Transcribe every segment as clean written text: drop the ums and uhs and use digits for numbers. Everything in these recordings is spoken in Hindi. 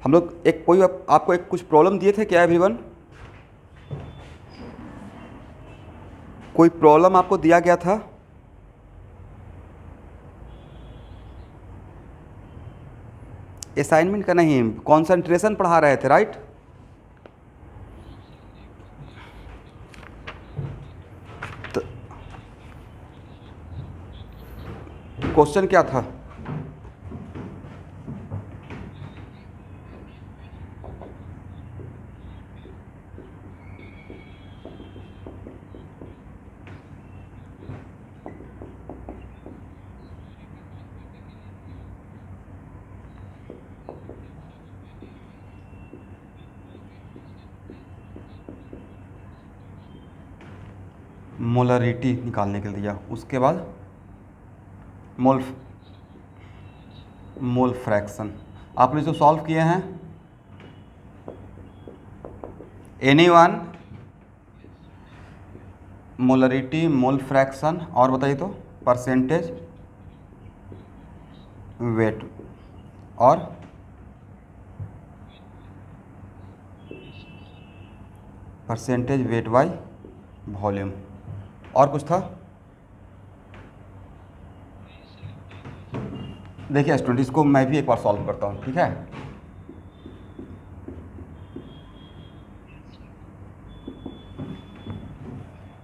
हम लोग एक कोई आपको एक कुछ प्रॉब्लम दिए थे क्या एवरीवन? कोई प्रॉब्लम आपको दिया गया था? असाइनमेंट का नहीं, कंसंट्रेशन पढ़ा रहे थे, राइट? तो क्वेश्चन क्या था? मोलरिटी निकालने के लिए दिया, उसके बाद मोल फ्रैक्शन आपने जो सॉल्व किए हैं, एनीवन मोलरिटी, मोल फ्रैक्शन, और बताइए तो परसेंटेज वेट और परसेंटेज वेट बाय वॉल्यूम, और कुछ था? देखिए स्टूडेंट, इसको मैं भी एक बार सॉल्व करता हूँ, ठीक है?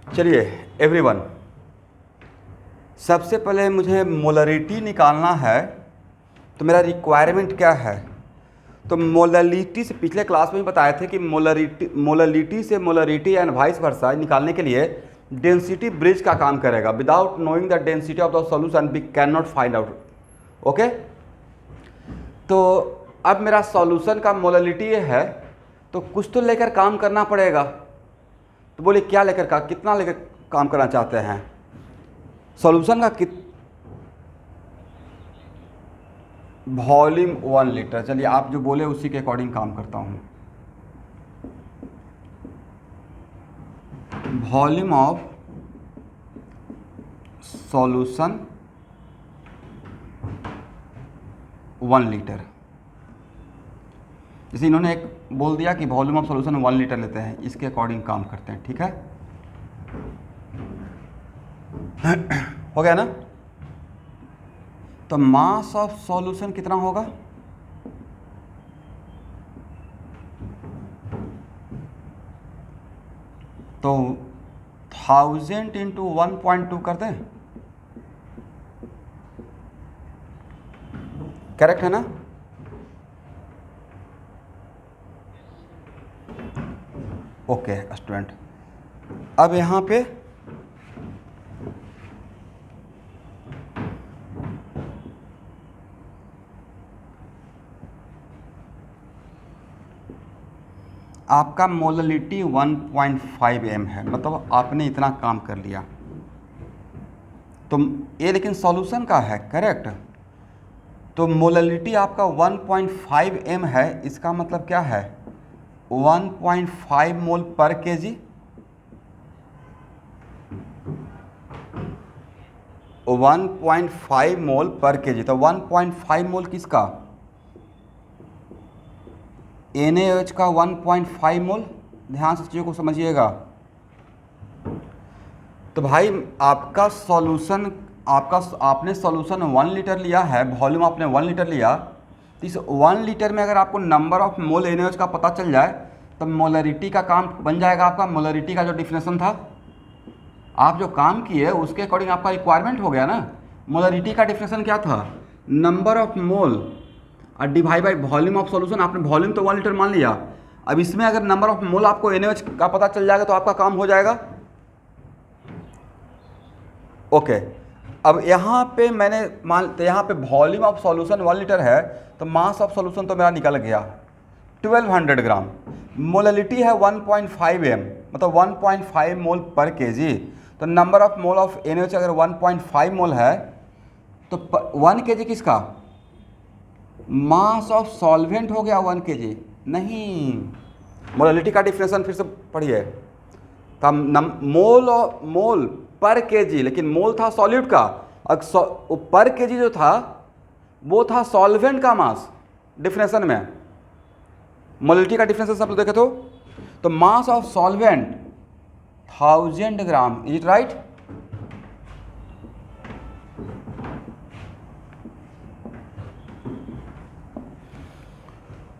चलिए एवरीवन, सबसे पहले मुझे मोलरिटी निकालना है, तो मेरा रिक्वायरमेंट क्या है? तो मोलरिटी से पिछले क्लास में ही बताए थे कि मोलरिटी से मोलरिटी एंड वाइस वर्सा निकालने के लिए डेंसिटी ब्रिज का काम करेगा। Without knowing the density of the solution we can not find out. Okay, तो अब मेरा सॉल्यूशन का मोलरिटी ये है, तो कुछ तो लेकर काम करना पड़ेगा। तो बोले क्या लेकर का, कितना लेकर काम करना चाहते हैं? सॉल्यूशन का वॉल्यूम 1 लीटर। चलिए आप जो बोले उसी के अकॉर्डिंग काम करता हूँ। Volume of solution 1 litre. जैसे इन्होंने एक बोल दिया कि वॉल्यूम ऑफ सॉल्यूशन 1 लीटर लेते हैं, इसके अकॉर्डिंग काम करते हैं, ठीक है? हो गया ना? तो मास ऑफ सॉल्यूशन कितना होगा? तो 1000 इंटू 1.2 कर दें, करेक्ट है ना? ओके स्टूडेंट, अब यहाँ पे आपका मोलरिटी 1.5 m है, मतलब आपने इतना काम कर लिया। तो ये लेकिन सॉल्यूशन का है, करेक्ट? तो मोलरिटी आपका 1.5 m है, इसका मतलब क्या है? 1.5 मोल पर केजी, 1.5 मोल पर केजी। तो 1.5 मोल किसका? NaOH का 1.5 मोल। ध्यान से चीज़ों को समझिएगा। तो भाई आपका सॉल्यूशन, आपने सॉल्यूशन 1 लीटर लिया है, वॉल्यूम आपने 1 लीटर लिया, तो इस 1 लीटर में अगर आपको नंबर ऑफ मोल NaOH का पता चल जाए तो मोलरिटी का काम बन जाएगा आपका। मोलरिटी का जो डिफिनेशन था, आप जो काम किए उसके अकॉर्डिंग आपका रिक्वायरमेंट हो गया ना। मोलरिटी का डिफिनेशन क्या था? नंबर ऑफ मोल और divide by volume of solution. आपने वॉल्यूम तो 1 लीटर मान लिया, अब इसमें अगर नंबर ऑफ मोल आपको NaOH का पता चल जाएगा तो आपका काम हो जाएगा। ओके, अब यहाँ पे मैंने तो यहाँ पे वॉल्यूम ऑफ सॉल्यूशन 1 लीटर है, तो मास ऑफ सॉल्यूशन तो मेरा निकल गया 1200 ग्राम। मोलरिटी है 1.5 m, मतलब 1.5 मोल पर केजी। तो number of mole of NaOH अगर 1.5 मोल है तो 1 केजी किसका? मास ऑफ सॉल्वेंट हो गया 1 केजी। नहीं, मोलरिटी का डिफिनेशन फिर से पढ़िए। तो मोल पर केजी, लेकिन मोल था सॉल्यूट का, पर केजी जो था वो था सॉल्वेंट का मास डिफिनेशन में। मोलरिटी का डिफरेंस सब लोग देखे तो mass of solvent 1000 gram, is it right?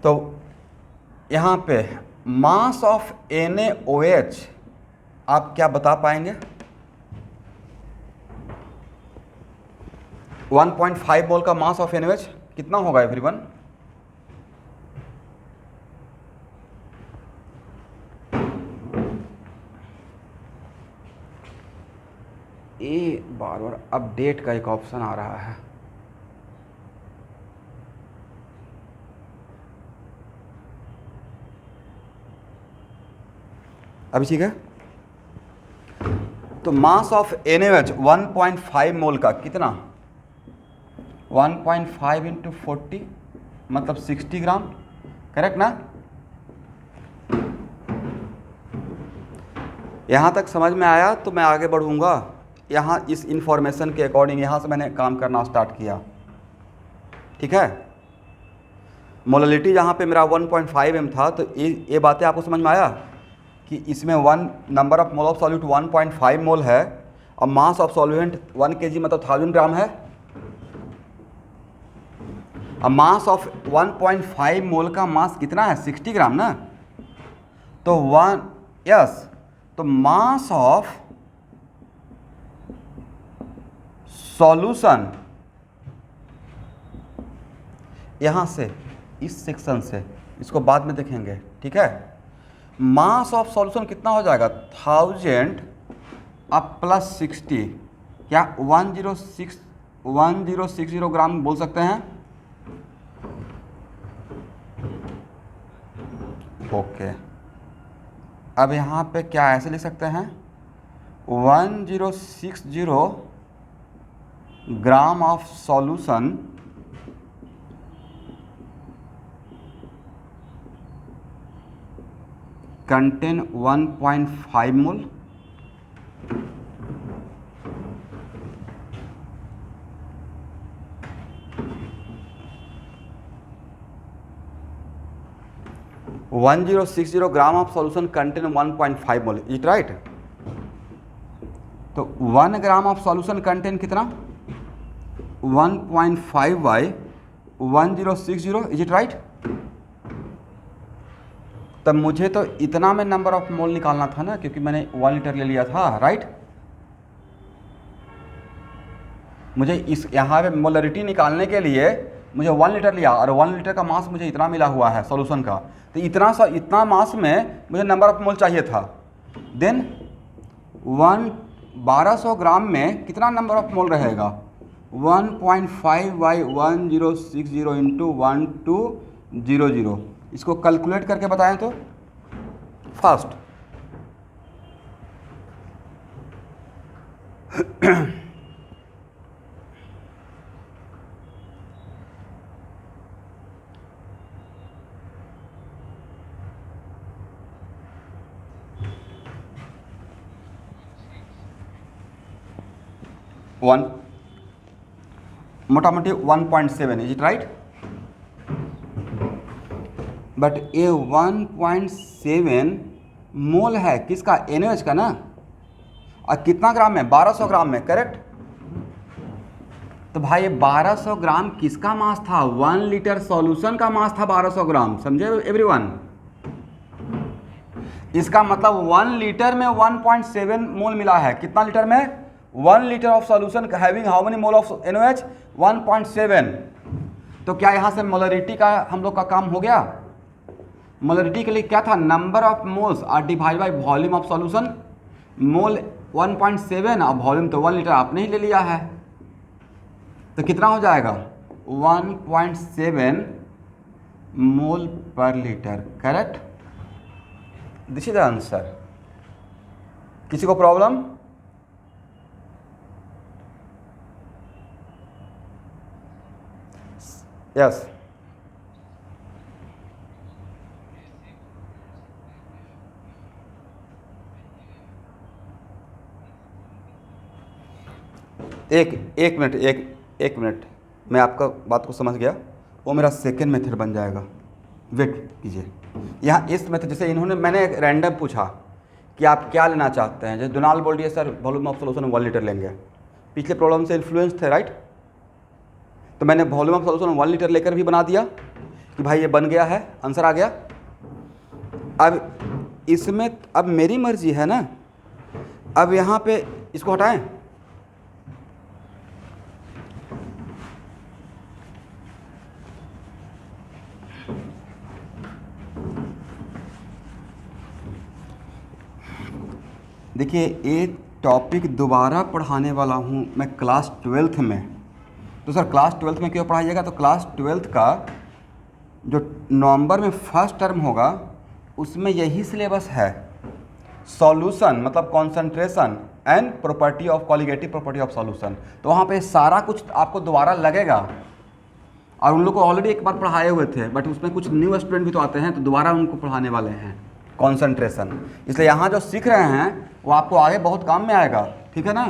तो यहाँ पे मास ऑफ NaOH आप क्या बता पाएंगे? 1.5 मोल का मास ऑफ NaOH कितना होगा एवरीवन? ये बार बार अपडेट का एक ऑप्शन आ रहा है। अभी ठीक है। तो मास ऑफ NaOH 1.5 मोल का कितना? 1.5 इंटू 40 मतलब 60 ग्राम, करेक्ट ना? यहाँ तक समझ में आया तो मैं आगे बढ़ूँगा। यहाँ इस इंफॉर्मेशन के अकॉर्डिंग यहाँ से मैंने काम करना स्टार्ट किया, ठीक है। मोलरिटी जहाँ पे मेरा 1.5 m था, तो ये बातें आपको समझ में आया कि इसमें number of mole of solute 1.5 मोल है और मास ऑफ सॉल्वेंट 1 kg मतलब 1000 ग्राम है। अब मास ऑफ 1.5 मोल का मास कितना है? 60 ग्राम ना। तो तो मास ऑफ सॉल्यूशन यहाँ से इस सेक्शन से, इसको बाद में देखेंगे, ठीक है। मास ऑफ सॉल्यूशन कितना हो जाएगा? 1000 अब प्लस 60, क्या 1060 ग्राम बोल सकते हैं? ओके। अब यहाँ पे क्या ऐसे लिख सकते हैं? 1060 ग्राम of solution contain 1.5 mole. One 1060 gram of solution contain 1.5 mole, it right? तो 1 ग्राम ऑफ सॉल्यूशन कंटेन कितना? 1.5 बाई 1060, इज इट राइट? तब मुझे तो इतना में नंबर ऑफ मोल निकालना था ना, क्योंकि मैंने 1 लीटर ले लिया था, राइट? मुझे इस यहाँ पे मोलरिटी निकालने के लिए मुझे 1 लीटर लिया और 1 लीटर का मास मुझे इतना मिला हुआ है सॉल्यूशन का। तो इतना मास में मुझे नंबर ऑफ मोल चाहिए था। देन 1200 ग्राम में कितना नंबर ऑफ मोल रहेगा? 1.5 बाई 1060 इंटू 1200। इसको कैलकुलेट करके बताएं तो फास्ट। मोटा मोटी 1.7, इज इट राइट? बट ये 1.7 मोल है किसका? NaOH का ना। और कितना ग्राम में? 1200 ग्राम में, करेक्ट? तो भाई ये 1200 ग्राम किसका मास था? 1 लीटर सॉल्यूशन का मास था 1200 ग्राम, समझे एवरीवन? इसका मतलब 1 लीटर में 1.7 मोल मिला है। कितना लीटर में? 1 litre of solution having how many mole of NaOH? 1.7। तो क्या यहाँ से मोलरिटी का हम लोग का काम हो गया? मोलरिटी के लिए क्या था? Number of moles are divide by volume of solution. Mole 1.7 और वॉल्यूम तो 1 लीटर आपने ही ले लिया है, तो कितना हो जाएगा? 1.7 मोल पर litre, correct? This is the answer. किसी को प्रॉब्लम? यस। एक मिनट, मैं आपका बात को समझ गया। वो मेरा सेकेंड मेथड बन जाएगा, वेट कीजिए, यहाँ इस मेथड जैसे इन्होंने मैंने एक रैंडम पूछा कि आप क्या लेना चाहते हैं, जैसे डोनाल्ड बोल दिया sir volume of solution 1 litre लेंगे, पिछले प्रॉब्लम से इन्फ्लुएंस थे राइट, तो मैंने वॉल्यूम ऑफ सॉल्यूशन 1 लीटर लेकर भी बना दिया कि भाई ये बन गया है, आंसर आ गया। अब इसमें अब मेरी मर्जी है ना, अब यहाँ पे इसको हटाएं, देखिए ये टॉपिक दोबारा पढ़ाने वाला हूँ मैं क्लास 12th में, तो सर क्लास 12th में क्यों पढ़ाइएगा, तो क्लास 12th का जो नवंबर में फर्स्ट टर्म होगा उसमें यही सिलेबस है, सॉल्यूशन मतलब concentration and property of colligative property of solution, तो वहाँ पे सारा कुछ आपको दोबारा लगेगा। और उन लोग को ऑलरेडी एक बार पढ़ाए हुए थे, बट उसमें कुछ न्यू स्टूडेंट भी तो आते हैं, तो दोबारा उनको पढ़ाने वाले हैं कॉन्सेंट्रेशन, इसलिए यहाँ जो सीख रहे हैं वो आपको आगे बहुत काम में आएगा, ठीक है ना।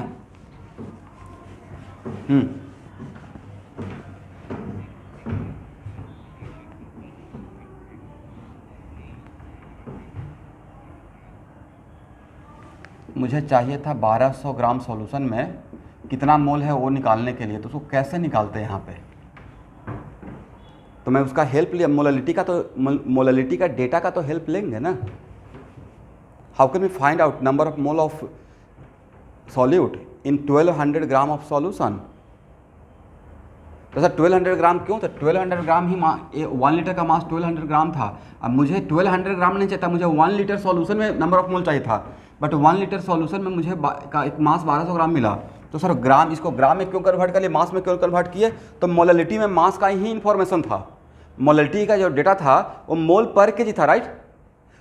मुझे चाहिए था 1200 ग्राम सॉल्यूशन में कितना मोल है वो निकालने के लिए, तो उसको कैसे निकालते हैं यहाँ पे, तो मैं उसका हेल्प लिया, मोलालिटी का, तो मोलालिटी का डेटा का तो हेल्प लेंगे ना। How can we find out number of mole of solute in 1200 gram of solution, तो सर 1200 ग्राम क्यों, तो 1200 ग्राम ही 1 लीटर का मास 1200 ग्राम था। अब मुझे 1200 ग्राम नहीं चाहिए था, मुझे 1 लीटर सॉल्यूशन में नंबर ऑफ मोल चाहिए था, बट 1 लीटर सॉल्यूशन में मुझे का एक मास 1200 ग्राम मिला, तो सर ग्राम, इसको ग्राम में क्यों कन्वर्ट कर लिए, मास में क्यों कन्वर्ट किए, तो मोलालिटी में मास का ही इन्फॉर्मेशन था, मोलालिटी का जो डेटा था वो मोल पर केजी था राइट,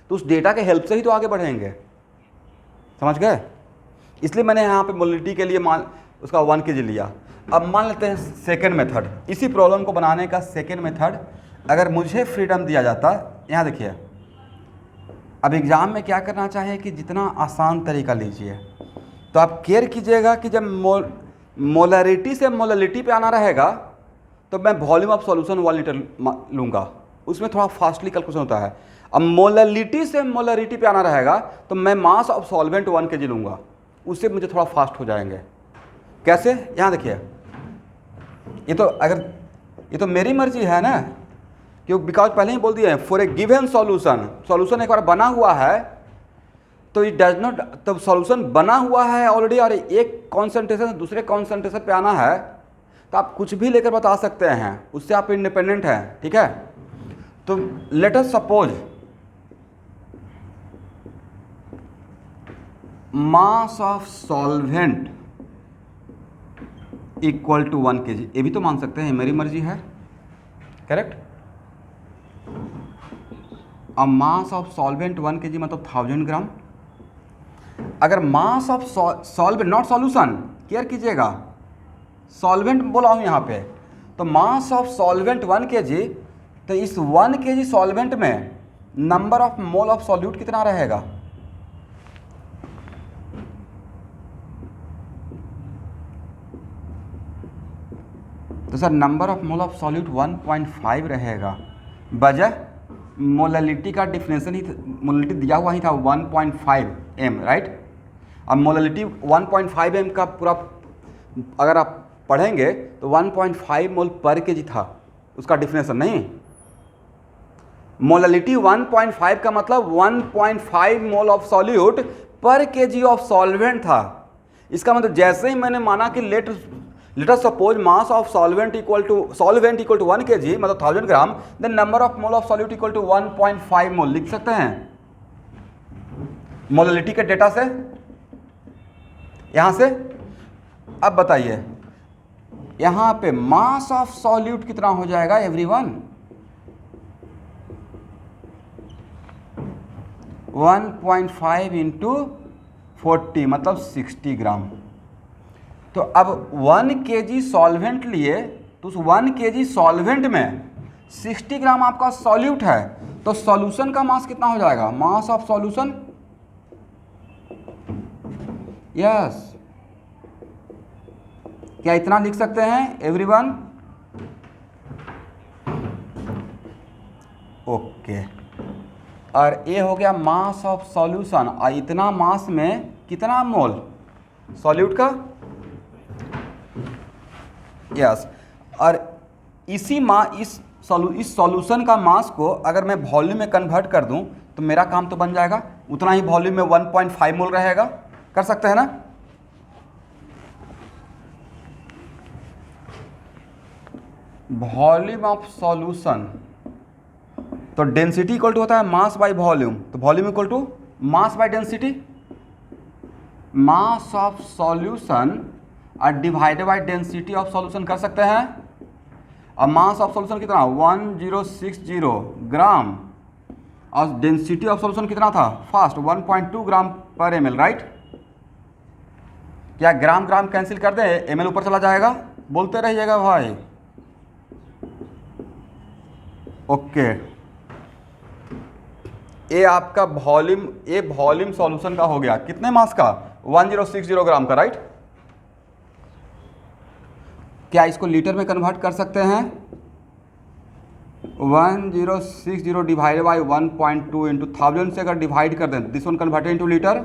तो उस डेटा के हेल्प से ही तो आगे बढ़ेंगे, समझ गए। इसलिए मैंने यहाँ पे मोलालिटी के लिए उसका 1 केजी लिया। अब मान लेते हैं सेकेंड मेथड, इसी प्रॉब्लम को बनाने का सेकेंड मेथड, अगर मुझे फ्रीडम दिया जाता, यहाँ देखिए अब एग्ज़ाम में क्या करना चाहिए कि जितना आसान तरीका लीजिए, तो आप केयर कीजिएगा कि जब मोलारिटी से मोलालिटी पे आना रहेगा तो मैं वॉल्यूम ऑफ सॉल्यूशन 1 लीटर लूँगा, उसमें थोड़ा फास्टली कैलकुलेशन होता है। अब मोलालिटी से मोलारिटी पे आना रहेगा तो मैं मास ऑफ सॉल्वेंट 1 केजी लूँगा, उससे मुझे थोड़ा फास्ट हो जाएंगे। कैसे, यहाँ देखिए, ये तो मेरी मर्जी है ना, क्योंकि बिकॉज पहले ही बोल दिए हैं for a given solution, solution एक बार बना हुआ है तो इट डज नॉट, तब सॉल्यूशन बना हुआ है ऑलरेडी और एक कॉन्सेंट्रेशन से दूसरे कॉन्सेंट्रेशन पे आना है, तो आप कुछ भी लेकर बता सकते हैं, उससे आप इंडिपेंडेंट हैं, ठीक है। तो let us suppose mass of solvent equal to 1 KG, ये भी तो मान सकते हैं, मेरी मर्जी है, करेक्ट। अब मास ऑफ सॉल्वेंट 1 केजी मतलब 1000 ग्राम। अगर मास of solvent not solution, care कीजिएगा, सॉल्वेंट बोला हूँ यहाँ पे, तो मास ऑफ सॉल्वेंट 1 केजी, तो इस 1 केजी सॉल्वेंट में number of mole of solute कितना रहेगा, तो sir number of mole of solute 1.5 रहेगा, बजाय मोलालिटी का डिफिनेशन ही, मोलालिटी दिया हुआ ही था 1.5 m राइट। अब मोलालिटी 1.5 m का पूरा अगर आप पढ़ेंगे तो 1.5 मोल पर केजी था उसका डिफिनेशन, नहीं, मोलालिटी 1.5 का मतलब 1.5 mole of solute per KG of solvent था। इसका मतलब जैसे ही मैंने माना कि let us suppose mass of solvent equal to 1 KG मतलब 1000 gram, then number of mole of solute equal to 1.5 mole, लिख सकते हैं मोलालिटी के डेटा से, यहां से। अब बताइए यहां पे मास ऑफ सॉल्यूट कितना हो जाएगा एवरीवन, 1.5 इंटू 40 मतलब 60 ग्राम। तो अब 1 केजी सॉल्वेंट लिए तो उस 1 केजी सॉल्वेंट में 60 ग्राम आपका सॉल्यूट है, तो सॉल्यूशन का मास कितना हो जाएगा, मास ऑफ सॉल्यूशन, यस, क्या इतना लिख सकते हैं एवरीवन। ओके, और ये हो गया मास ऑफ सॉल्यूशन, और इतना मास में कितना मोल सॉल्यूट का, यस। और इस सॉल्यूशन का मास को अगर मैं वॉल्यूम में कन्वर्ट कर दूं तो मेरा काम तो बन जाएगा, उतना ही वॉल्यूम में 1.5 मोल रहेगा। कर सकते हैं ना? वॉल्यूम ऑफ सॉल्यूशन, तो डेंसिटी इक्वल टू होता है मास बाय वॉल्यूम, तो volume equal to mass by density, mass of solution और divided by density of solution. कर सकते हैं। अब मास ऑफ सॉल्यूशन कितना, 1060 ग्राम, और डेंसिटी ऑफ सॉल्यूशन कितना था fast, 1.2 gram per ml, right. क्या ग्राम ग्राम कैंसिल कर दें, ml ऊपर चला जाएगा, बोलते रहिएगा भाई। ओके, ये आपका वॉल्यूम, ये वॉल्यूम सॉल्यूशन का हो गया, कितने मास का, 1060 ग्राम का, राइट। क्या इसको लीटर में कन्वर्ट कर सकते हैं, 1060 डिवाइडेड बाई 1.2 इंटू 1000 से अगर डिवाइड कर दें, this one converted into litre,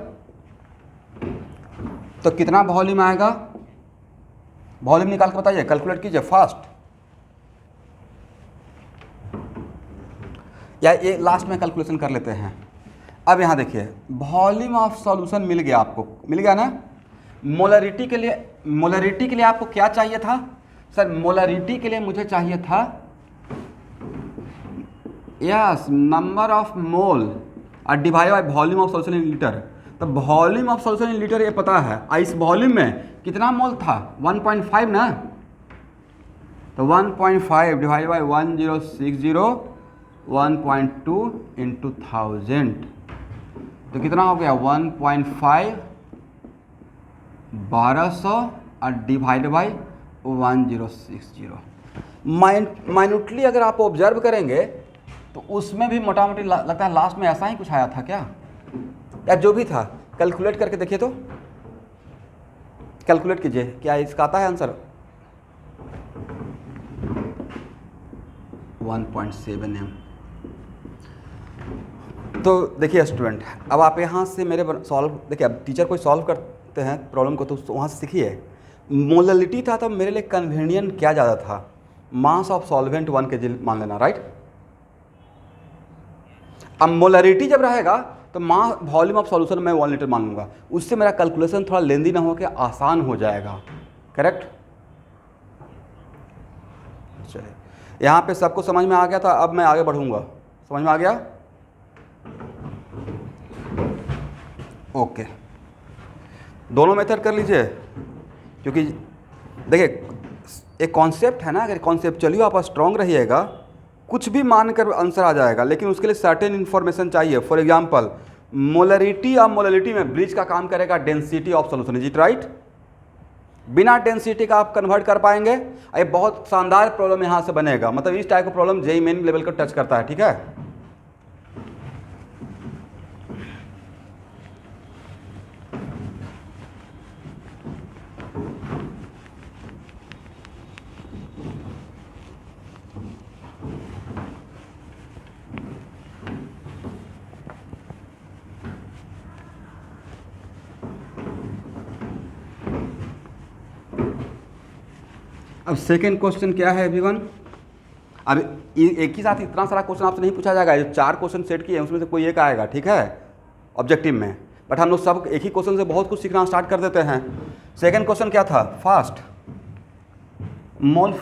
तो कितना वॉल्यूम आएगा, वॉल्यूम निकाल के बताइए, कैलकुलेट कीजिए फास्ट। या ये लास्ट में कैलकुलेशन कर लेते हैं। अब यहाँ देखिए, वॉल्यूम ऑफ सॉल्यूशन मिल गया आपको, मिल गया ना। मोलरिटी के लिए आपको क्या चाहिए था सर, मोलरिटी के लिए मुझे चाहिए था, यस, नंबर ऑफ मोल और divide by volume of solution in litre. तो volume of solution in litre ये पता है, और इस वॉल्यूम में कितना मोल था, 1.5 ना, तो 1.5 डिवाइड बाय 1060, 1.2 इंटू 1000, तो कितना हो गया, 1.5 1200 और डिवाइड बाई 1060। माइन्यूटली अगर आप ऑब्जर्व करेंगे तो उसमें भी मोटा मोटी लगता है लास्ट में ऐसा ही कुछ आया था क्या, या जो भी था। कैलकुलेट करके देखिए, तो कैलकुलेट कीजिए, क्या इसका आता है आंसर, 1.7 m। तो देखिए स्टूडेंट, अब आप यहाँ से मेरे सॉल्व, देखिए अब टीचर कोई सॉल्व करते हैं प्रॉब्लम को, तो वहाँ से सीखिए। मोलरिटी था तो मेरे लिए कन्वीनियंट क्या ज़्यादा था, मास ऑफ सॉल्वेंट 1 kg मान लेना, राइट। अब मोलरिटी जब रहेगा तो वॉल्यूम ऑफ सॉल्यूशन मैं 1 लीटर मान लूँगा, उससे मेरा कैलकुलेशन थोड़ा लेंदी ना हो के आसान हो जाएगा, करेक्ट। चलिए, यहाँ पे सबको समझ में आ गया था, अब मैं आगे बढ़ूँगा, समझ में आ गया, ओके। दोनों मेथड कर लीजिए, क्योंकि देखिए एक कॉन्सेप्ट है ना, अगर कॉन्सेप्चुअली आप स्ट्रॉन्ग रहिएगा, कुछ भी मानकर आंसर आ जाएगा, लेकिन उसके लिए सर्टेन इन्फॉर्मेशन चाहिए। फॉर एग्जांपल, मोलरिटी और मोलरिटी में ब्रिज का काम करेगा density of solution, is it right. बिना डेंसिटी का आप कन्वर्ट कर पाएंगे, ये बहुत शानदार प्रॉब्लम यहाँ से बनेगा, मतलब इस टाइप का प्रॉब्लम जेईई मेन लेवल को टच करता है, ठीक है। अब सेकेंड क्वेश्चन क्या है एवरीवन, अब एक ही साथ इतना सारा क्वेश्चन आपसे नहीं पूछा जाएगा, जो 4 क्वेश्चन सेट किए हैं उसमें से कोई एक आएगा, ठीक है, ऑब्जेक्टिव में। बट हम लोग सब एक ही क्वेश्चन से बहुत कुछ सीखना स्टार्ट कर देते हैं। सेकेंड क्वेश्चन क्या था, फास्ट मोल,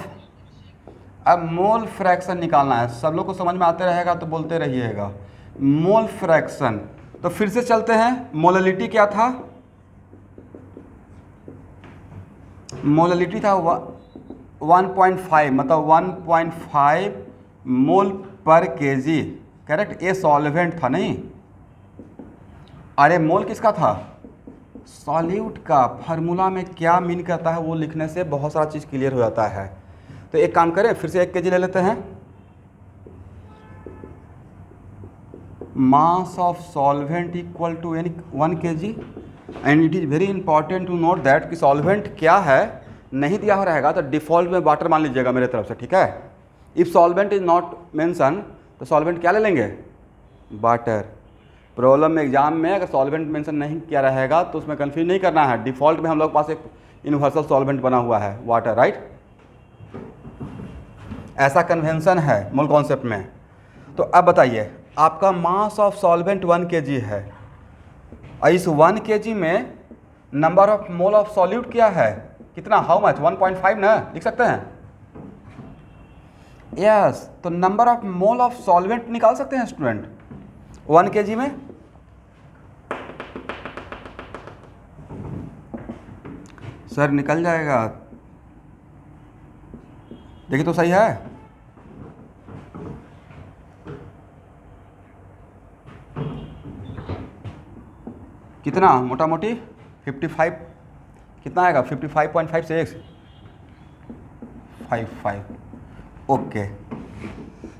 अब मोल फ्रैक्शन निकालना है। सब लोग को समझ में आते रहेगा तो बोलते रहिएगा, मोल फ्रैक्शन। तो फिर से चलते हैं, मोलरिटी क्या था, मोलरिटी था 1.5, मतलब 1.5 मोल पर केजी, करेक्ट। ये सॉल्वेंट था नहीं, अरे मोल किसका था, सॉल्यूट का। फार्मूला में क्या मीन करता है वो लिखने से बहुत सारा चीज़ क्लियर हो जाता है। तो एक काम करें, फिर से 1 kg ले लेते हैं। Mass of solvent equal to 1 kg, and it is very important to note that कि सॉल्वेंट क्या है, नहीं दिया हो रहेगा तो डिफ़ॉल्ट में वाटर मान लीजिएगा मेरे तरफ से, ठीक है। If solvent is not mention तो सॉल्वेंट क्या ले लेंगे, वाटर। प्रॉब्लम में एग्जाम में अगर सॉल्वेंट मेंशन नहीं किया रहेगा तो उसमें कन्फ्यूज नहीं करना है, डिफ़ॉल्ट में हम लोग के पास एक यूनिवर्सल सॉल्वेंट बना हुआ है वाटर, राइट। ऐसा कन्वेंशन है मोल कॉन्सेप्ट में। तो अब बताइए आपका मास ऑफ सॉल्वेंट 1 kg है और इस 1 kg में number of mole of solute क्या है, कितना, हाउ मच, 1.5 ना, लिख सकते हैं। यस, तो number of mole of solvent निकाल सकते हैं स्टूडेंट 1 kg में। सर निकल जाएगा, देखिए तो सही है। कितना, मोटा मोटी 55, कितना आएगा 55.56 55। ओके,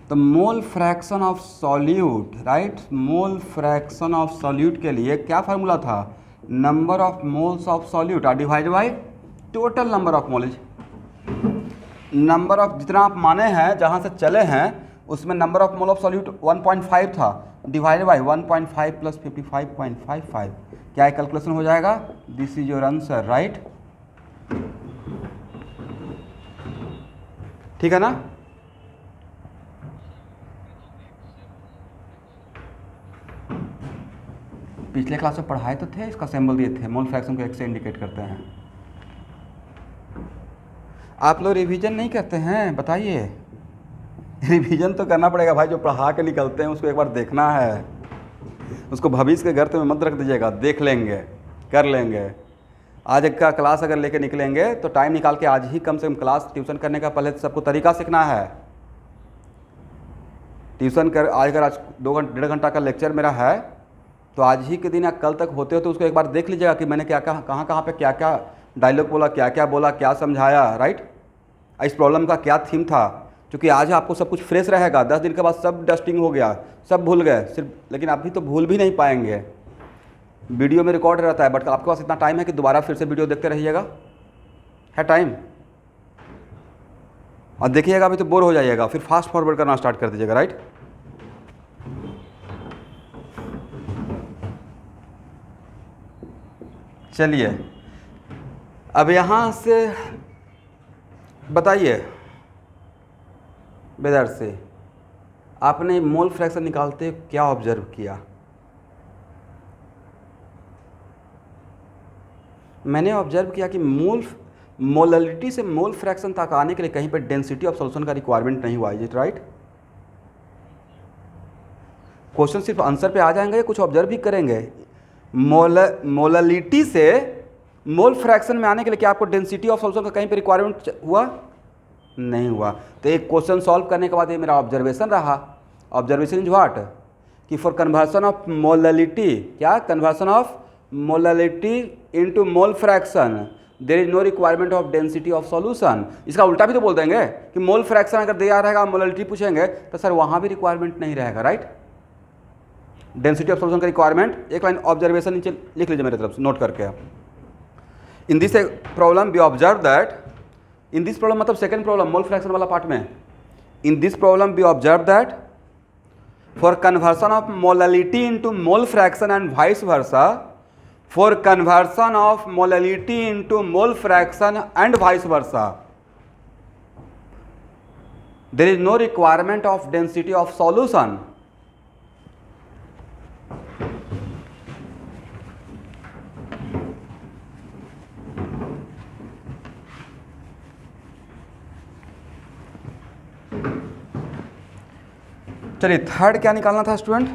तो mole fraction of solute, right, mole fraction of solute के लिए क्या फार्मूला था, number of moles of solute are divide by total number of moles. Number of जितना आप माने हैं, जहाँ से चले हैं, उसमें number of mole of solute 1.5 था, डिवाइड बाई 1.5 प्लस 55.55, क्या कैलकुलेशन हो जाएगा, this is your answer, right. ठीक है ना। पिछले क्लास में पढ़ाए तो थे, इसका सिंबल दिए थे, मोल फ्रैक्शन को एक से इंडिकेट करते हैं। आप लोग रिवीजन नहीं करते हैं, बताइए। रिवीजन तो करना पड़ेगा भाई, जो पढ़ा के निकलते हैं उसको एक बार देखना है, उसको भविष्य के घर में मत रख दीजिएगा, देख लेंगे, कर लेंगे। आज एक का क्लास अगर लेके निकलेंगे तो टाइम निकाल के आज ही कम से कम क्लास ट्यूशन करने का पहले सबको तरीका सीखना है। ट्यूशन कर आज 2 घंटा का लेक्चर मेरा है, तो आज ही के दिन या कल तक होते हो तो उसको एक बार देख लीजिएगा कि मैंने क्या कहाँ पे क्या क्या डायलॉग बोला, क्या बोला, क्या समझाया, राइट, इस प्रॉब्लम का क्या थीम था। क्योंकि आज आपको सब कुछ फ्रेश रहेगा, 10 दिन के बाद सब डस्टिंग हो गया, सब भूल गए सिर्फ, लेकिन अभी तो भूल भी नहीं पाएंगे, वीडियो में रिकॉर्ड रहता है, बट आपके पास इतना टाइम है कि दोबारा फिर से वीडियो देखते रहिएगा, है टाइम, और देखिएगा अभी तो बोर हो जाइएगा, फिर फास्ट फॉरवर्ड करना स्टार्ट कर दीजिएगा, राइट। चलिए अब यहाँ से बताइए बेदर से, आपने मोल फ्रैक्शन निकालते क्या ऑब्जर्व किया। मैंने ऑब्जर्व किया कि मोललिटी से मोल फ्रैक्शन तक आने के लिए कहीं पर डेंसिटी ऑफ सॉल्यूशन का रिक्वायरमेंट नहीं हुआ, इज इट राइट। क्वेश्चन सिर्फ आंसर पे आ जाएंगे, कुछ ऑब्जर्व भी करेंगे। मोललिटी से मोल फ्रैक्शन में आने के लिए क्या आपको डेंसिटी ऑफ सॉल्यूशन का कहीं पे रिक्वायरमेंट हुआ, नहीं हुआ। तो एक क्वेश्चन सॉल्व करने के बाद ये मेरा ऑब्जर्वेशन रहा, ऑब्जर्वेशन इज व्हाट, कि फॉर कन्वर्सन ऑफ मोललिटी, क्या conversion of molality into mole fraction there is no requirement of density of solution. इसका उल्टा भी तो बोल देंगे कि मोल फ्रैक्शन अगर दिया रहेगा, मोललिटी पूछेंगे तो सर वहाँ भी रिक्वायरमेंट नहीं रहेगा, राइट। डेंसिटी ऑफ सॉल्यूशन का रिक्वायरमेंट, एक लाइन ऑब्जर्वेशन नीचे लिख लीजिए मेरे तरफ से नोट करके। In this problem we observe that, in this problem मतलब सेकेंड प्रॉब्लम मोल फ्रैक्शन वाला पार्ट में, in this problem we observe that for conversion of molality into mole fraction and vice versa, for conversion of molality into mole fraction and vice versa there is no requirement of density of solution. चलिए थर्ड क्या निकालना था student,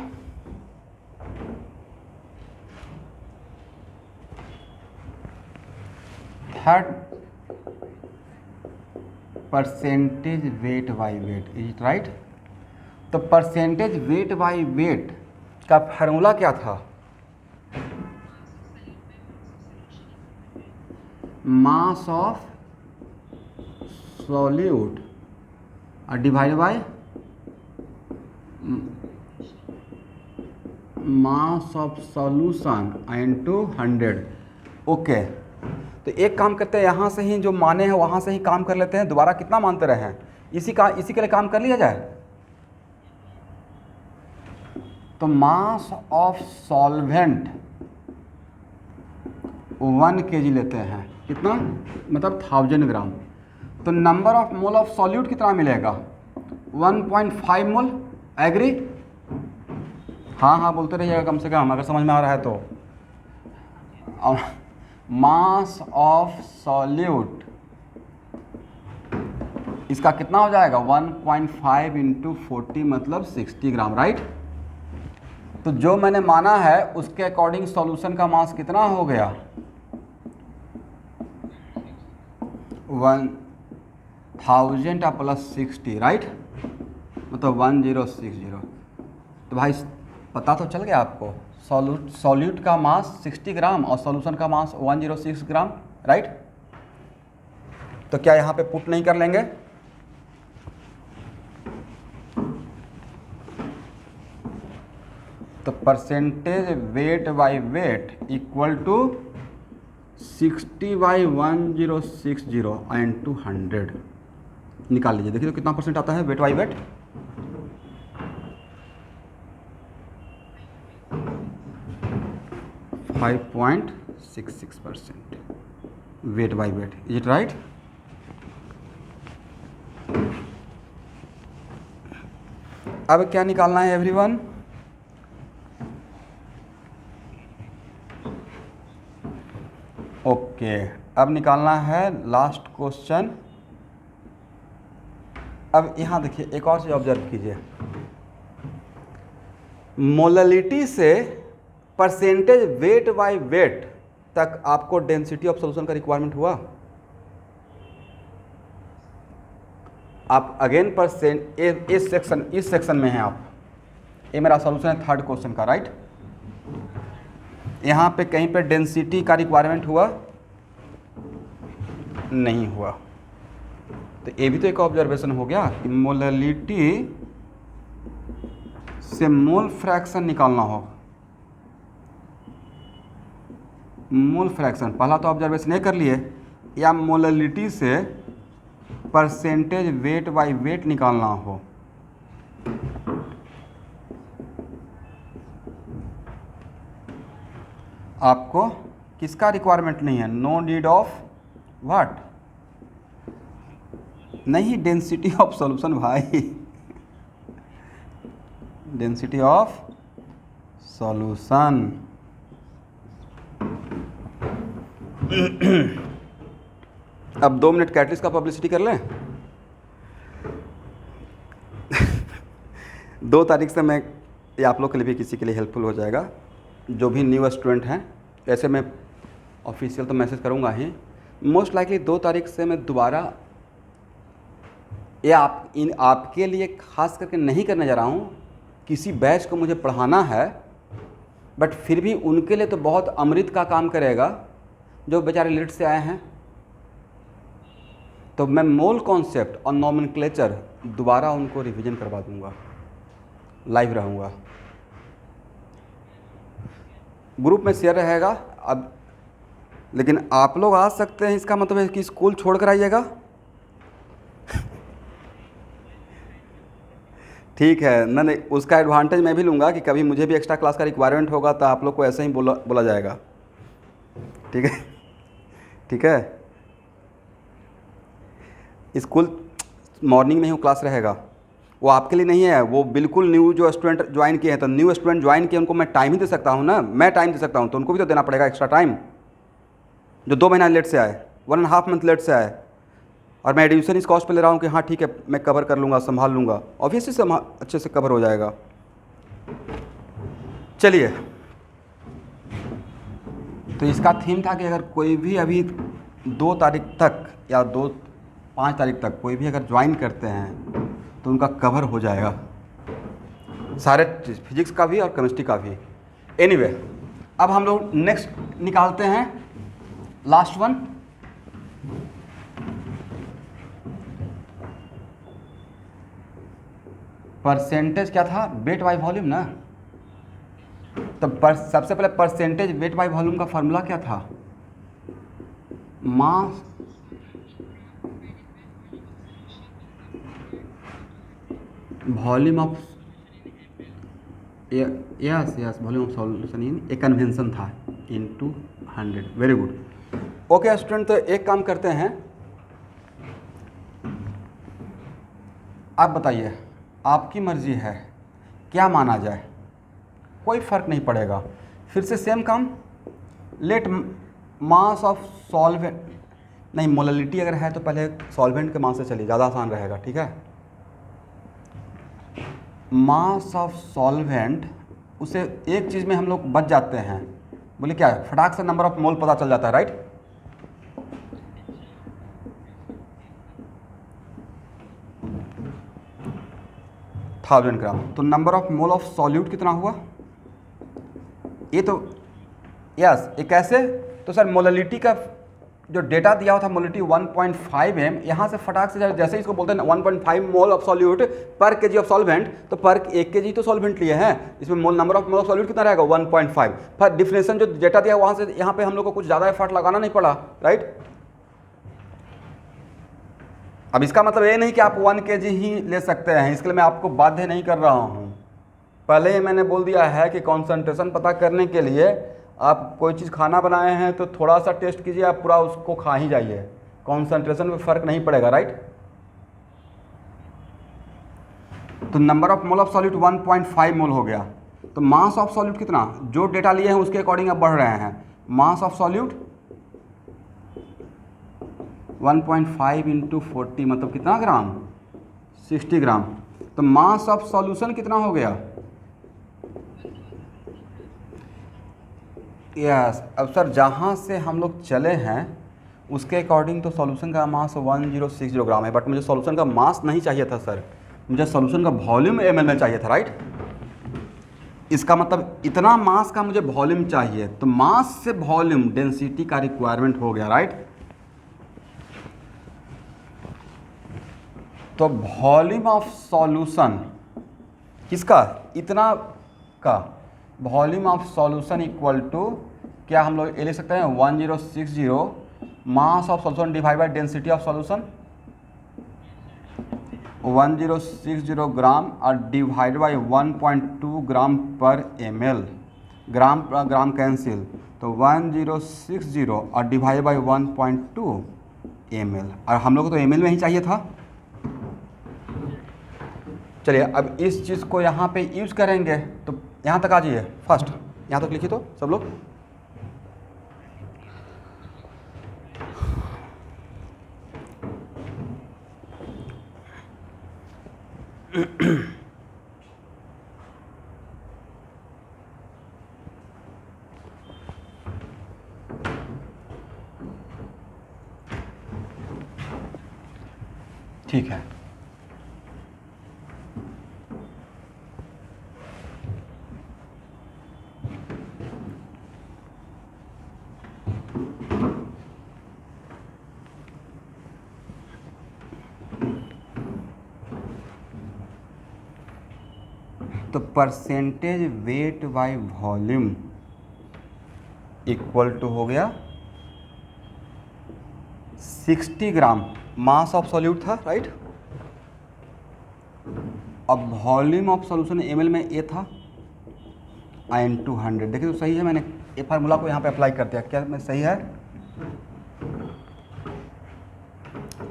third percentage weight by weight, is it right. तो परसेंटेज वेट बाई वेट का फार्मूला क्या था, मास of solute divide by mass of solution into 100। Okay, तो एक काम करते हैं, यहाँ से ही जो माने हैं वहाँ से ही काम कर लेते हैं, दोबारा कितना मानते रहे हैं, इसी के लिए काम कर लिया जाए। तो मास ऑफ सॉल्वेंट 1 kg लेते हैं, कितना मतलब 1000 ग्राम। तो number of mole of solute कितना मिलेगा? 1.5 मोल। एग्री? हाँ हाँ बोलते रहिएगा कम से कम, अगर समझ में आ रहा है तो। मास ऑफ सॉल्यूट इसका कितना हो जाएगा? 1.5 इंटू 40 मतलब 60 ग्राम, राइट। तो जो मैंने माना है उसके अकॉर्डिंग सॉल्यूशन का मास कितना हो गया? 1000 प्लस 60, राइट, मतलब 1060। तो भाई पता तो चल गया आपको, सॉल्यूट का मास 60 ग्राम और सॉल्यूशन का मास 106 ग्राम, राइट। तो क्या यहाँ पे पुट नहीं कर लेंगे? तो percentage weight by weight equal to 60/1060 into 100 निकाल लीजिए। देखिए तो कितना परसेंट आता है weight by weight? 5.66% weight by weight. Is it right? अब क्या निकालना है एवरीवन? ओके, अब निकालना है लास्ट क्वेश्चन। अब यहाँ देखिए एक और चीज़ ऑब्जर्व कीजिए, मोललिटी से परसेंटेज वेट बाय वेट तक आपको डेंसिटी ऑफ सॉल्यूशन का रिक्वायरमेंट हुआ? आप अगेन परसेंट इस सेक्शन में हैं आप, ये मेरा सॉल्यूशन है थर्ड क्वेश्चन का, राइट। यहाँ पे कहीं पे डेंसिटी का रिक्वायरमेंट हुआ? नहीं हुआ। तो ये भी तो एक ऑब्जर्वेशन हो गया कि मोललिटी से मोल फ्रैक्शन निकालना हो। मोल फ्रैक्शन पहला तो ऑब्जर्वेशन ये कर लिए, या मोललिटी से परसेंटेज वेट बाय वेट निकालना हो। आपको किसका रिक्वायरमेंट नहीं है? No need of what? नहीं, डेंसिटी ऑफ सॉल्यूशन भाई, डेंसिटी ऑफ सॉल्यूशन। अब 2 मिनट कैटलिस्ट का पब्लिसिटी कर लें। 2 तारीख से मैं, ये आप लोग के लिए भी किसी के लिए हेल्पफुल हो जाएगा, जो भी न्यू स्टूडेंट हैं, ऐसे मैं ऑफिशियल तो मैसेज करूंगा ही, मोस्ट लाइकली 2 तारीख से मैं दोबारा ये आपके लिए खास करके नहीं करने जा रहा हूँ। किसी बैच को मुझे पढ़ाना है, बट फिर भी उनके लिए तो बहुत अमृत का काम करेगा जो बेचारे लेट से आए हैं। तो मैं मोल कॉन्सेप्ट और नॉमेनक्लेचर दोबारा उनको रिवीजन करवा दूंगा, लाइव रहूँगा, ग्रुप में शेयर रहेगा। अब लेकिन आप लोग आ सकते हैं, इसका मतलब है कि स्कूल छोड़ कर आइएगा। ठीक है ना, नहीं उसका एडवांटेज मैं भी लूँगा कि कभी मुझे भी एक्स्ट्रा क्लास का रिक्वायरमेंट होगा तो आप लोग को ऐसे ही बोला जाएगा। ठीक है, ठीक है। स्कूल मॉर्निंग में ही क्लास रहेगा, वो आपके लिए नहीं है, वो बिल्कुल न्यू जो स्टूडेंट ज्वाइन किए हैं, तो न्यू स्टूडेंट ज्वाइन किए उनको मैं टाइम ही दे सकता हूँ ना, मैं टाइम दे सकता हूँ, तो उनको भी तो देना पड़ेगा एक्स्ट्रा टाइम। जो 2 महीना लेट से आए, 1.5 मंथ लेट से आए, और मैं एडिशन इस कॉस्ट पे ले रहा हूँ कि हाँ ठीक है मैं कवर कर लूँगा, संभाल लूँगा, ऑब्वियसली से अच्छे से कवर हो जाएगा। चलिए, तो इसका थीम था कि अगर कोई भी अभी 2 तारीख तक या 5 तारीख तक कोई भी अगर ज्वाइन करते हैं तो उनका कवर हो जाएगा, सारे फिजिक्स का भी और केमिस्ट्री का भी। एनीवे, अब हम लोग नेक्स्ट निकालते हैं लास्ट वन। परसेंटेज क्या था? वेट बाय वॉल्यूम ना। तो सबसे पहले परसेंटेज वेट बाय वॉल्यूम का फॉर्मूला क्या था? Mass volume of yes yes, volume of solution इन एक कन्वेंशन था into 100। Very good. Okay student, तो एक काम करते हैं, आप बताइए, आपकी मर्जी है क्या माना जाए, कोई फ़र्क नहीं पड़ेगा। फिर से सेम काम, लेट मास ऑफ सॉल्वेंट, नहीं मोललिटी अगर है तो पहले सॉल्वेंट के मास से चलिए, ज़्यादा आसान रहेगा, ठीक है। मास ऑफ सॉल्वेंट, उसे एक चीज़ में हम लोग बच जाते हैं, बोले क्या है, फटाक से नंबर ऑफ मोल पता चल जाता है, राइट। थाउजेंड ग्राम, तो number of mole of solute कितना हुआ, ये तो यस, ये कैसे, तो सर मोललिटी का जो डेटा दिया हुआ था मोललिटी 1.5 m, यहाँ से फटाक से जैसे इसको बोलते हैं 1.5 mole of solute per KG of solvent, तो पर 1 kg तो सॉल्वेंट लिए हैं, इसमें mole number of mole of solute कितना रहेगा 1.5। पर डिफिनेशन जो डेटा दिया वहाँ से यहाँ पे हम लोग को कुछ ज़्यादा एफर्ट लगाना नहीं पड़ा, राइट। अब इसका मतलब ये नहीं कि आप 1 kg ही ले सकते हैं, इसके लिए मैं आपको बाध्य नहीं कर रहा हूँ। पहले ही मैंने बोल दिया है कि कॉन्सेंट्रेशन पता करने के लिए आप कोई चीज़ खाना बनाए हैं तो थोड़ा सा टेस्ट कीजिए, आप पूरा उसको खा ही जाइए, कॉन्सेंट्रेशन में फ़र्क नहीं पड़ेगा, राइट। तो number of mole of solute 1.5 मोल हो गया, तो मास ऑफ सॉल्यूट कितना, जो डेटा लिए हैं उसके अकॉर्डिंग अब बढ़ रहे हैं। मास ऑफ सॉल्यूट 1.5 इंटू 40 मतलब कितना ग्राम, 60 ग्राम। तो मास ऑफ सॉल्यूशन कितना हो गया, यस। अब सर जहाँ से हम लोग चले हैं उसके अकॉर्डिंग तो सॉल्यूशन का मास 1060 ग्राम है, बट मुझे सॉल्यूशन का मास नहीं चाहिए था सर, मुझे सॉल्यूशन का वॉल्यूम ml में चाहिए था, राइट। इसका मतलब इतना मास का मुझे वॉल्यूम चाहिए, तो मास से वॉल्यूम डेंसिटी का रिक्वायरमेंट हो गया, राइट। तो वॉल्यूम ऑफ सॉल्यूशन किसका, इतना का volume of solution equal to क्या हम लोग ये लिख सकते हैं 1060 mass of solution divide by density of solution 1060 gram और divide bye 1.2 gram per ml, ग्राम ग्राम कैंसिल, तो 1060 और डिवाइड बाय 1.2 ml, और हम लोग को तो ml में ही चाहिए था। चलिए अब इस चीज़ को यहाँ पे यूज़ करेंगे, तो यहाँ तक आ जाइए, फर्स्ट यहाँ तक लिखिए तो सब लोग। ठीक है, तो percentage weight by volume equal to हो गया 60 ग्राम, मास ऑफ सॉल्यूट था, राइट। अब वॉल्यूम ऑफ सॉल्यूशन ml में ये था into 100, देखिए तो सही है, मैंने ये फार्मूला को यहाँ पे अप्लाई कर दिया, क्या मैं सही है,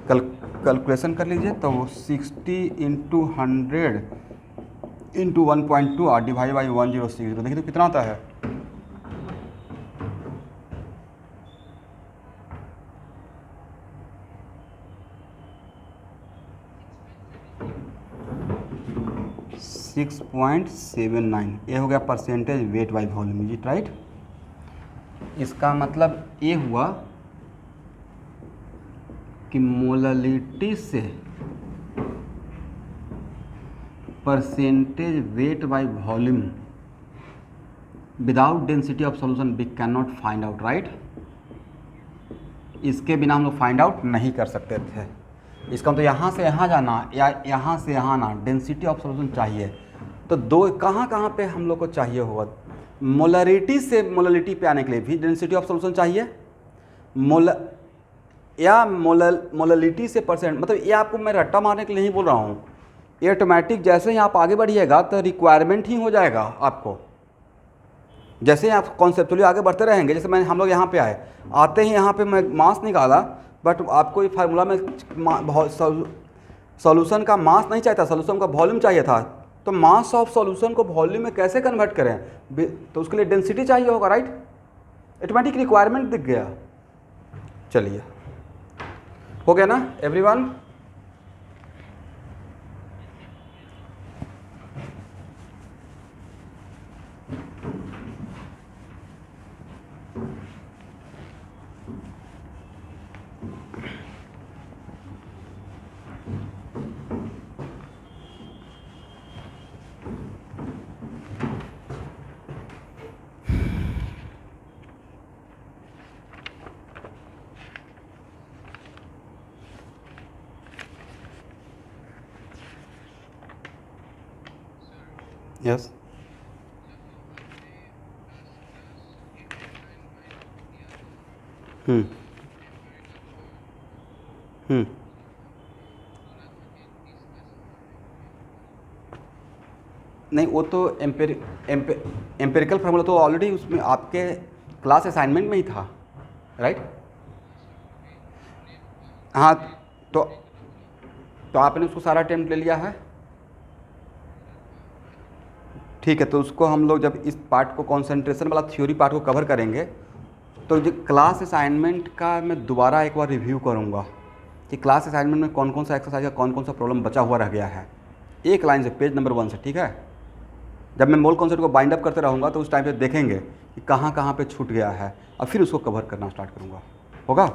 कैलकुलेशन कर लीजिए, तो वो 60 इंटू 100 इंटू 1.2 और डिवाइड बाई 1060, देखिए तो कितना आता है, .79, ये हो गया परसेंटेज वेट बाई वॉल्यूम, जी राइट। इसका मतलब ये हुआ कि मोललिटी से percentage weight by volume without density of solution we can not find out, right. इसके बिना हम लोग फाइंड आउट नहीं कर सकते थे। इसका मतलब यहाँ से यहाँ जाना या यहाँ से यहाँ आना, डेंसिटी ऑफ सॉल्यूशन चाहिए। तो दो कहाँ पे हम लोग को चाहिए होगा, मोलरिटी से मोललिटी पे आने के लिए भी डेंसिटी ऑफ सॉल्यूशन चाहिए, मोललिटी से परसेंट, मतलब ये आपको मैं रट्टा मारने के लिए नहीं बोल रहा हूँ, ये ऑटोमेटिक जैसे ही आप आगे बढ़िएगा तो रिक्वायरमेंट ही हो जाएगा आपको। जैसे ही आप कॉन्सेप्चुअली आगे बढ़ते रहेंगे, जैसे मैं हम लोग यहाँ पे आए, आते ही यहाँ पे मैं मास निकाला, बट आपको ये फार्मूला में सॉल्यूशन का मास नहीं चाहिए था, सॉल्यूशन का वॉल्यूम चाहिए था। तो मास ऑफ सॉल्यूशन को वॉल्यूम में कैसे कन्वर्ट करें, तो उसके लिए डेंसिटी चाहिए होगा, राइट। ऑटोमेटिक रिक्वायरमेंट दिख गया। चलिए, हो गया ना एवरीवन। यस। हम्म हम्म नहीं, वो तो एम्पेरिकल फार्मूला तो ऑलरेडी उसमें आपके क्लास असाइनमेंट में ही था, राइट। हाँ, तो तो आपने उसको सारा अटेम्प्ट ले लिया है। ठीक है, तो उसको हम लोग जब इस पार्ट को, कंसंट्रेशन वाला थ्योरी पार्ट को कवर करेंगे, तो जो क्लास असाइनमेंट का मैं दोबारा एक बार रिव्यू करूँगा कि क्लास असाइनमेंट में कौन कौन सा एक्सरसाइज या कौन कौन सा प्रॉब्लम बचा हुआ रह गया है, एक लाइन से, पेज नंबर 1 से। ठीक है, जब मैं मोल कॉन्सेप्ट को बाइंड अप करते रहूँगा तो उस टाइम पे देखेंगे कि कहाँ कहाँ पे छूट गया है, और फिर उसको कवर करना स्टार्ट करूँगा। होगा।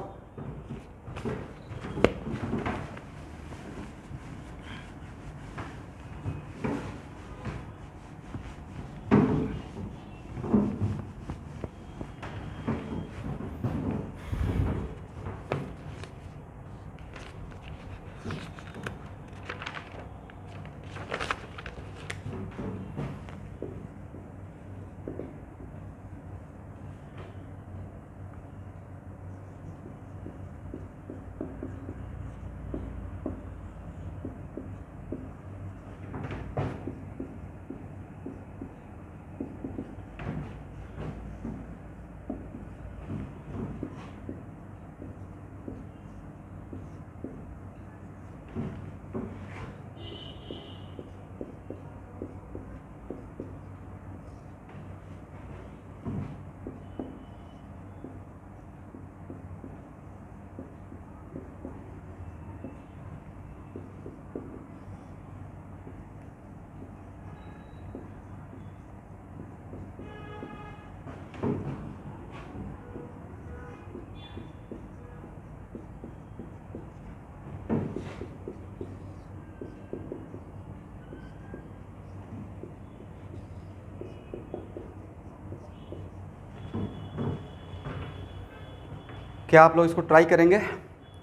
क्या आप लोग इसको ट्राई करेंगे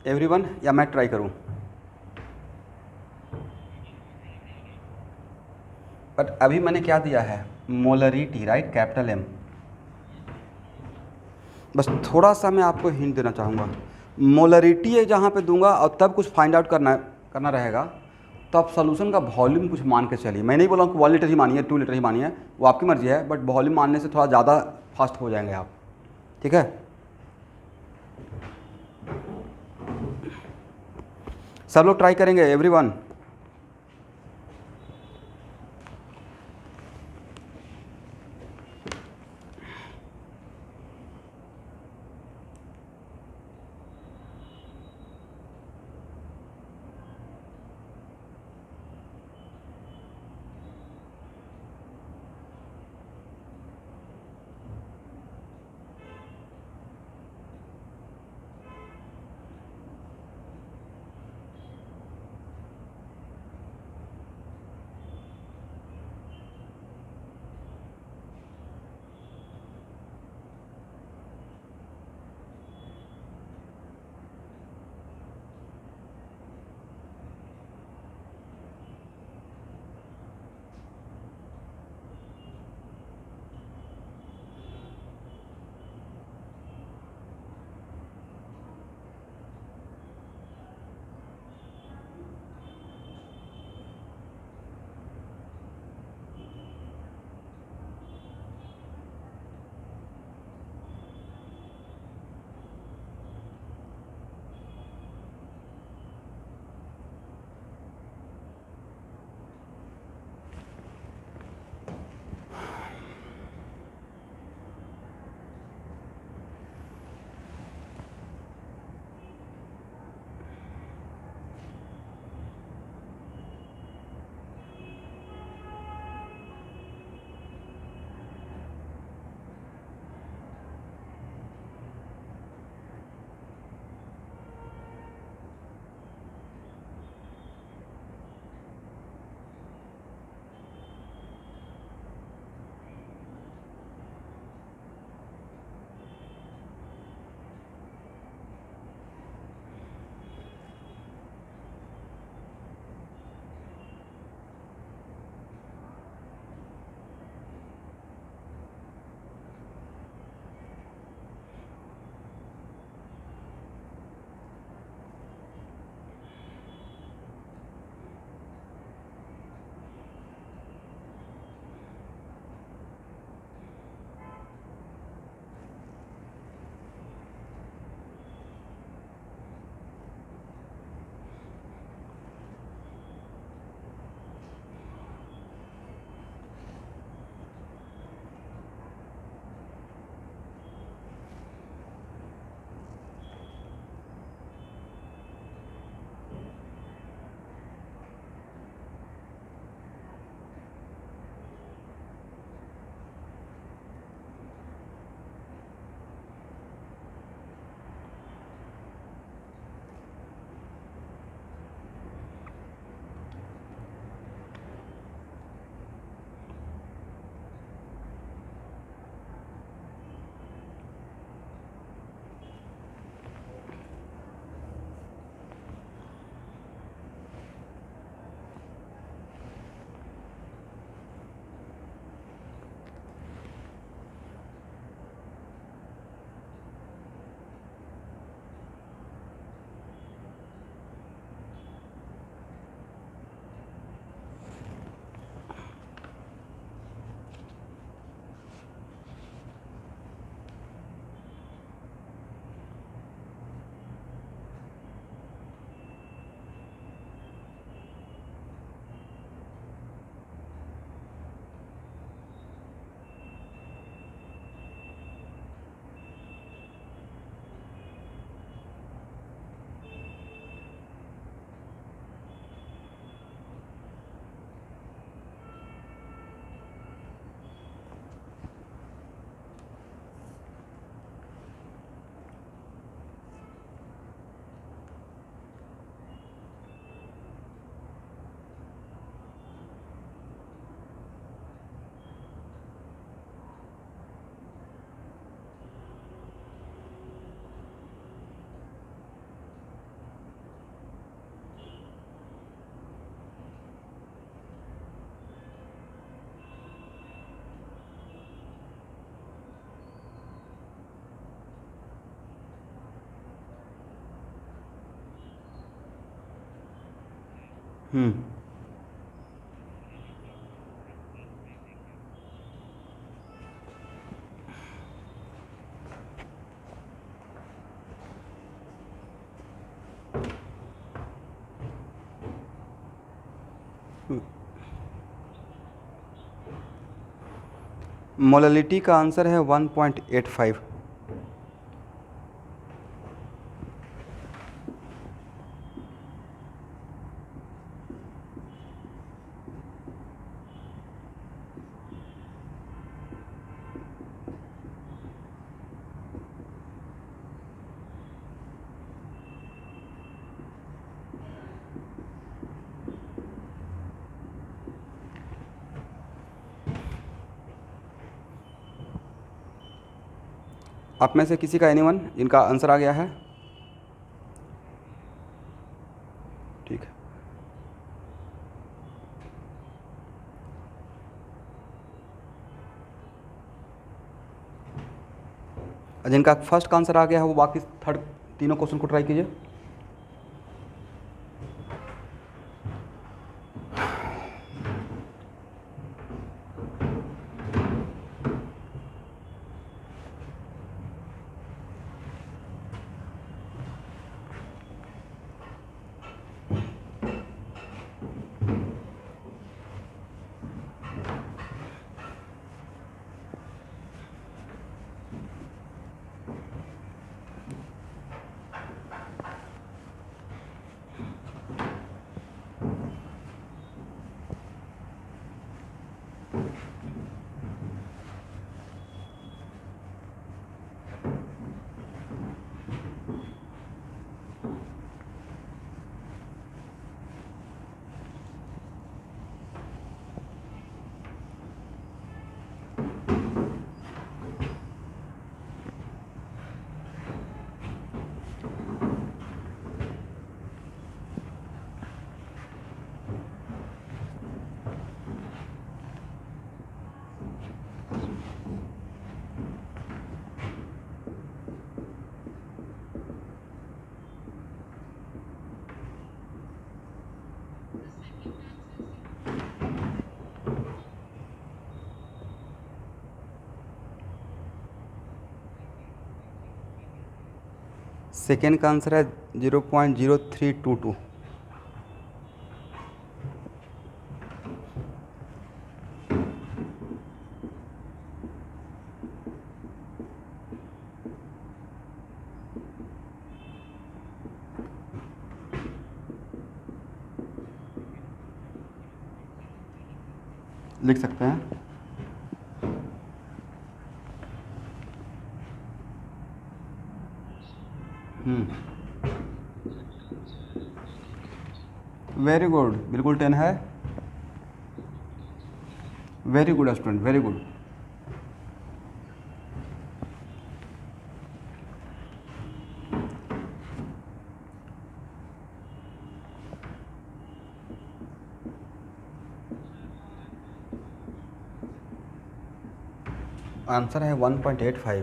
एवरीवन, या मैं ट्राई करूं? बट अभी मैंने क्या दिया है, मोलरिटी, राइट, कैपिटल M। बस थोड़ा सा मैं आपको हिंट देना चाहूँगा, मोलरिटी है जहाँ पे दूंगा और तब कुछ फाइंड आउट करना रहेगा, तो आप सोल्यूशन का वॉल्यूम कुछ मान के चलिए। मैं नहीं बोला हूँ कि 1 लीटर ही मानिए, 2 लीटर ही मानिए, वो आपकी मर्जी है, बट वॉल्यूम मानने से थोड़ा ज़्यादा फास्ट हो जाएंगे आप। ठीक है, सब लोग ट्राई करेंगे एवरीवन। हम्म। मोललिटी का आंसर है 1.85। आप में से किसी का एनीवन इनका आंसर आ गया है? ठीक है। जिनका फर्स्ट का आंसर आ गया है वो बाकी थर्ड तीनों क्वेश्चन को ट्राई कीजिए। सेकेंड का आंसर है 0.0322। लिख सकते हैं। वेरी गुड, बिल्कुल 10 है। Very good student, very good. Answer है 1.85।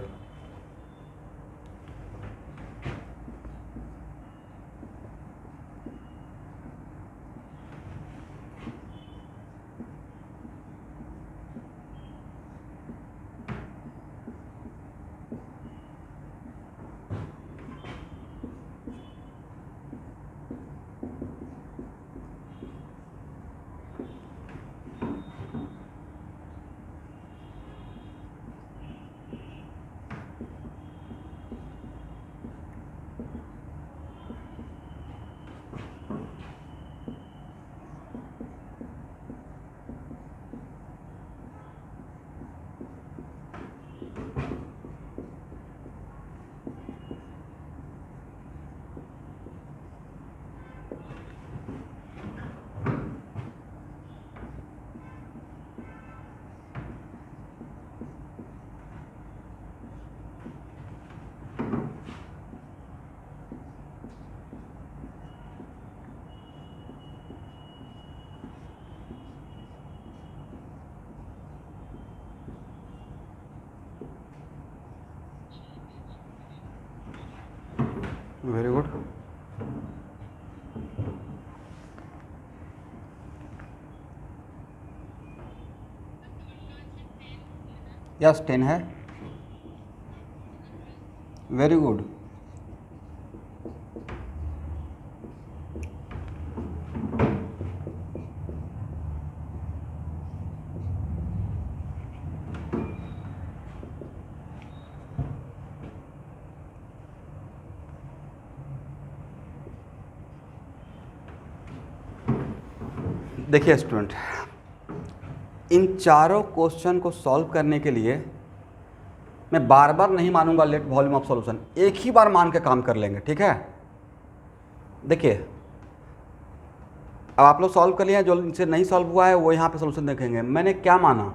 Very good. यस 10 है, वेरी गुड। देखिए स्टूडेंट, इन चारों क्वेश्चन को सॉल्व करने के लिए मैं बार बार नहीं मानूंगा लेट वॉल्यूम ऑफ सॉल्यूशन, एक ही बार मान के काम कर लेंगे, ठीक है। देखिए अब आप लोग सॉल्व कर लिए हैं, जो इनसे नहीं सॉल्व हुआ है वो यहाँ पे सॉल्यूशन देखेंगे। मैंने क्या माना,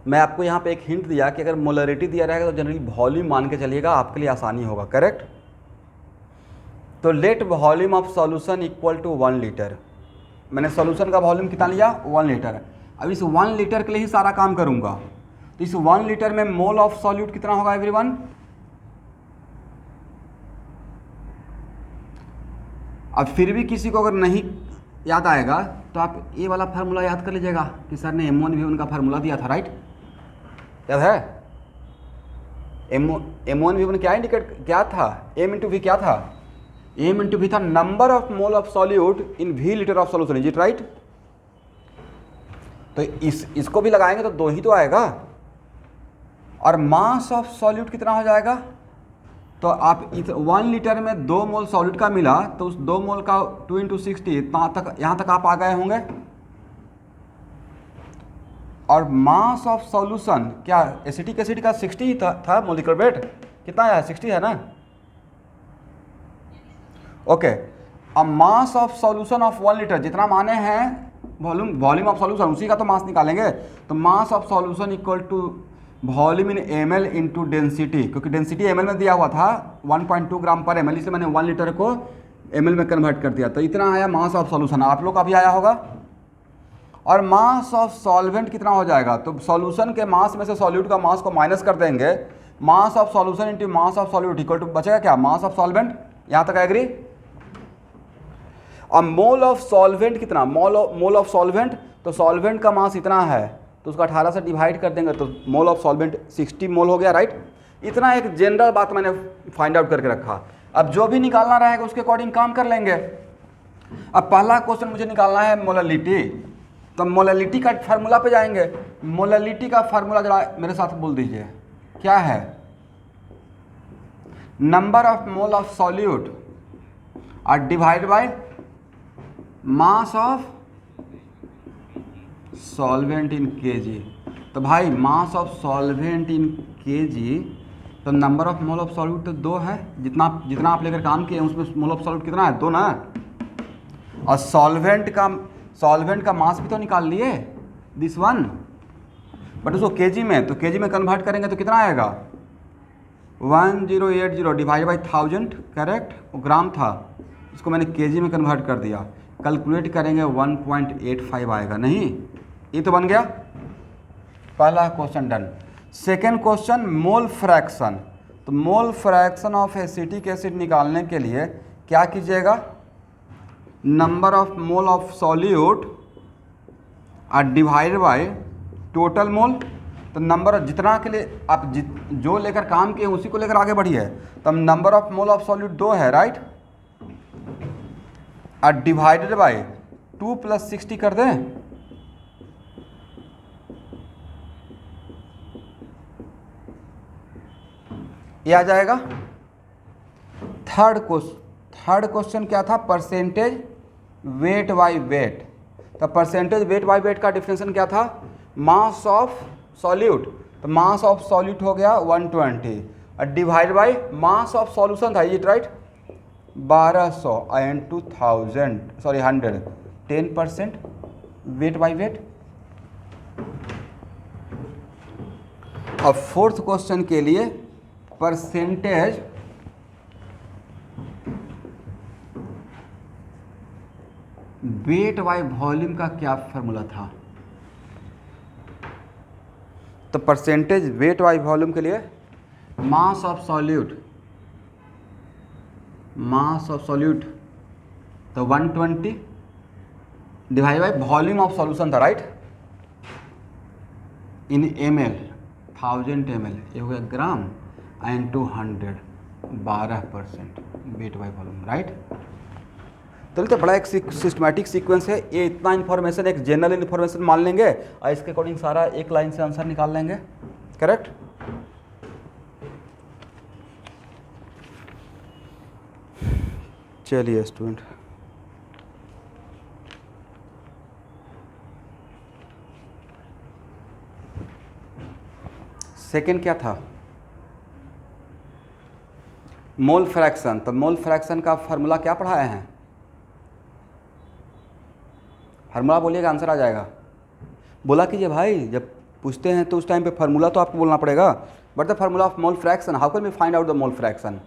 मैं आपको यहाँ पे एक हिंट दिया कि अगर मोलरिटी दिया रहेगा तो जनरली वॉल्यूम मान के चलिएगा, आपके लिए आसानी होगा, करेक्ट। तो let volume of solution equal to 1 litre. मैंने सॉल्यूशन का वॉल्यूम कितना लिया, 1 लीटर। अब इस 1 लीटर के लिए ही सारा काम करूंगा, तो इस 1 लीटर में मोल ऑफ सॉल्यूट कितना होगा एवरीवन? अब फिर भी किसी को अगर नहीं याद आएगा तो आप ये वाला फार्मूला याद कर लीजिएगा कि सर ने M1V1 का फार्मूला दिया था, राइट, याद है? M1V1 क्या इंडिकेट क्या था, M इंटू V क्या था? M इंटू V था number of mole of solute in V litre of solution, is it right? तो इसको भी लगाएंगे तो 2 ही तो आएगा। और मास ऑफ सॉल्यूट कितना हो जाएगा? तो आप 1 लीटर में 2 मोल सॉल्यूट का मिला तो उस 2 मोल का 2 इंटू 60 इतना तक, यहाँ तक आप आ गए होंगे। और मास ऑफ सॉल्यूशन क्या एसिटिक एसिड का 60 ही था मोलिकुलर वेट, कितना आया, 60 है ना? ओके। अब मास ऑफ सॉल्यूशन ऑफ 1 लीटर, जितना माने हैं वॉल्यूम ऑफ सॉल्यूशन उसी का तो मास निकालेंगे। तो mass of solution equal to volume in ml into density, क्योंकि डेंसिटी ml में दिया हुआ था 1.2 ग्राम पर ml, इसलिए मैंने 1 लीटर को ml में कन्वर्ट कर दिया। तो इतना आया मास ऑफ सॉल्यूशन, आप लोग का भी आया होगा। और मास ऑफ सॉल्वेंट कितना हो जाएगा? तो सॉल्यूशन के मास में से सॉल्यूट का मास को माइनस कर देंगे, mass of solution into mass of solute equal to बचेगा क्या, मास ऑफ सॉल्वेंट। यहाँ तक एग्री? और मोल ऑफ सॉल्वेंट कितना, मोल ऑफ सॉल्वेंट, तो सॉल्वेंट का मास इतना है तो उसका 18 से डिवाइड कर देंगे तो मोल ऑफ सॉल्वेंट 60 मोल हो गया, राइट। इतना एक जनरल बात मैंने फाइंड आउट करके रखा। अब जो भी निकालना रहेगा उसके अकॉर्डिंग काम कर लेंगे। अब पहला क्वेश्चन मुझे निकालना है मोललिटी, तो मोललिटी का फार्मूला पे जाएंगे। मोललिटी का फार्मूला जरा मेरे साथ बोल दीजिए, क्या है? Number of mole of solute और divide by mass of solvent in KG. तो भाई mass of solvent in KG, तो number of mole of solute तो 2 है, जितना आप लेकर काम किए उसमें मोल ऑफ सॉल्यूट कितना है, 2 ना। और सॉल्वेंट का मास भी तो निकाल लिए, दिस वन, बट उसको केजी में, तो केजी में कन्वर्ट करेंगे तो कितना आएगा, 1080 डिवाइड बाई 1000, करेक्ट। वो ग्राम था, इसको मैंने केजी में कन्वर्ट कर दिया, कैलकुलेट करेंगे 1.85 आएगा, नहीं ये तो बन गया। पहला question done. Second question mole fraction. तो mole fraction of acetic acid निकालने के लिए क्या कीजिएगा, number of mole of solute और डिवाइड बाय टोटल मोल। तो नंबर जितना के लिए आप जो लेकर काम किए उसी को लेकर आगे बढ़िए। तो number of mole of solute 2 है, राइट, और डिवाइडेड बाय 2 + 60 कर दें, ये आ जाएगा। थर्ड क्वेश्चन क्या था, परसेंटेज वेट बाई वेट। तो परसेंटेज वेट बाई वेट का डिफिनेशन क्या था, मास ऑफ सॉल्यूट, तो मास ऑफ सॉल्यूट हो गया 120 और divide by mass of solution था, it right, 1200 and 100 10% weight by weight. अब फोर्थ क्वेश्चन के लिए परसेंटेज वेट बाई वॉल्यूम का क्या फार्मूला था? तो परसेंटेज वेट बाई वॉल्यूम के लिए मास ऑफ सॉल्यूट तो 120 divide by volume of solution था, राइट, इन ml। 1000 ml, ये हो गया gram, and 200 12% weight by volume, right. तो बड़ा एक सिस्टमैटिक सीक्वेंस है ये। इतना इन्फॉर्मेशन एक जनरल इन्फॉर्मेशन मान लेंगे और इसके अकॉर्डिंग सारा एक लाइन से आंसर निकाल लेंगे, करेक्ट। चलिए स्टूडेंट, सेकंड क्या था, मोल फ्रैक्शन। तो मोल फ्रैक्शन का फार्मूला क्या पढ़ाए हैं, फार्मूला बोलिएगा आंसर आ जाएगा। बोला कीजिए भाई, जब पूछते हैं तो उस टाइम पे फार्मूला तो आपको बोलना पड़ेगा। But the formula of mole fraction, how can we find out the mole fraction.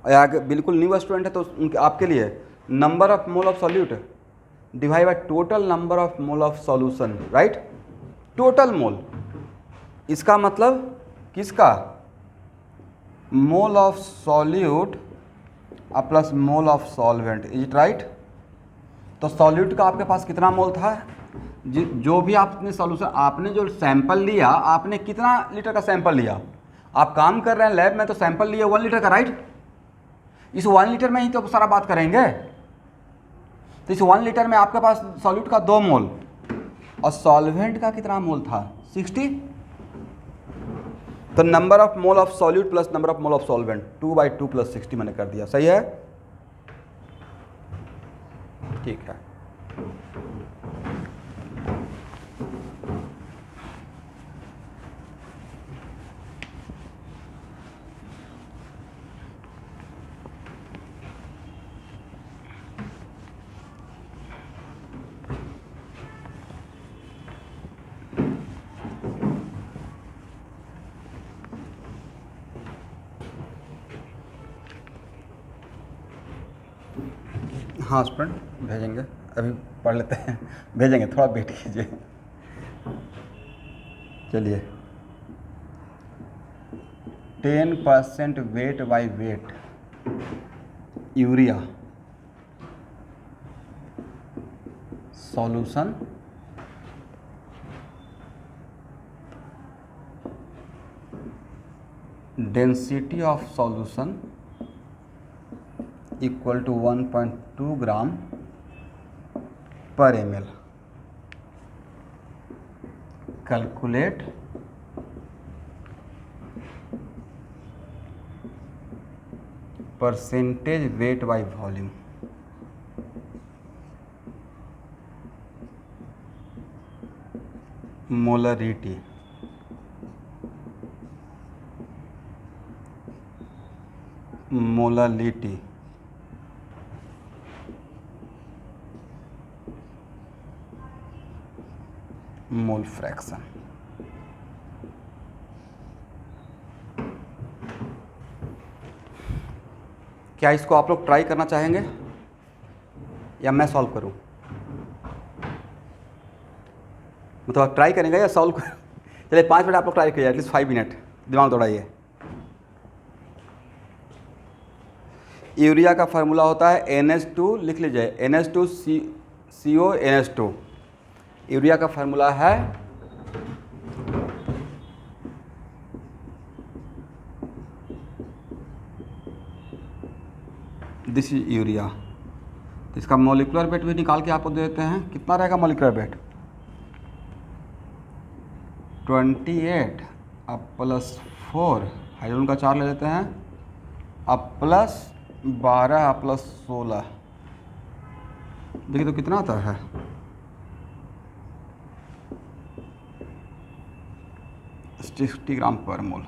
आगे बिल्कुल न्यू स्टूडेंट है तो उनके आपके लिए number of mole of solute divide by total number of mole of solution, right. Total mole, इसका मतलब किसका, mole of solute plus mole of solvent, is it right. तो सॉल्यूट का आपके पास कितना मोल था, जो भी आपने सॉल्यूशन, आपने जो सैंपल लिया, आपने कितना लीटर का सैंपल लिया, आप काम कर रहे हैं लैब में तो सैंपल लिए 1 लीटर का, राइट। इस 1 लीटर में ही तो सारा बात करेंगे। तो इस 1 लीटर में आपके पास सॉल्यूट का 2 मोल और सॉल्वेंट का कितना मोल था, 60। तो number of mole of solute plus number of mole of solvent 2/2 + 60 मैंने कर दिया, सही है, ठीक है। हाँ स्टूडेंट भेजेंगे, अभी पढ़ लेते हैं, भेजेंगे, थोड़ा वेट कीजिए। चलिए, 10% weight by weight urea solution density of solution equal to 1.2 gram per ml। Calculate percentage weight by volume. Molarity, molality, mole fraction. क्या इसको आप लोग ट्राई करना चाहेंगे या मैं सॉल्व करूं, मतलब आप ट्राई करेंगे या सॉल्व करूं। चलिए 5 मिनट आप लोग ट्राई करिए, एटलीस्ट 5 मिनट दिमाग दौड़ाइए। यूरिया का फार्मूला होता है NH2, लिख लीजिए NH2CO NH2। यूरिया का फार्मूला है दिस इज यूरिया। इसका मॉलिक्यूलर वेट भी निकाल के आपको दे देते हैं, कितना रहेगा मॉलिक्यूलर वेट, 28 अब प्लस 4 हाइड्रोजन का 4 ले लेते हैं, अब प्लस 12 प्लस 16, देखिए तो कितना आता है, 60 ग्राम पर मोल।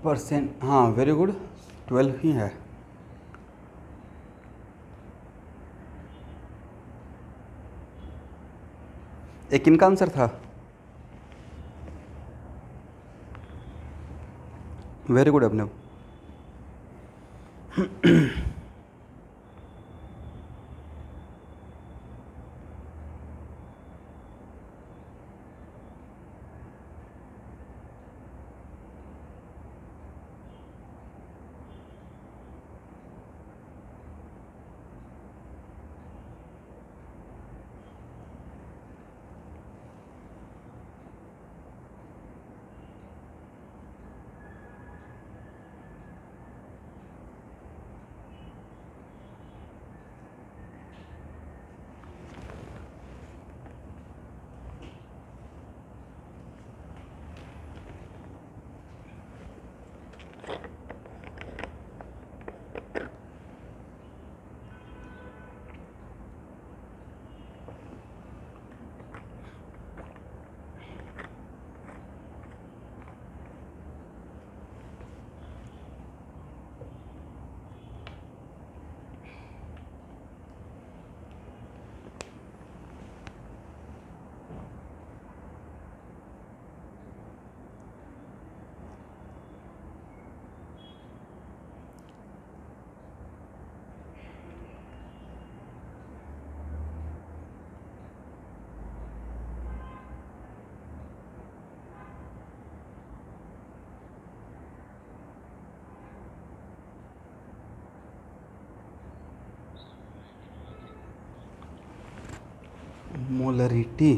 परसेंट, हाँ वेरी गुड, 12 ही है। एक किनका आंसर था? वेरी गुड अभिनव। मोलरिटी,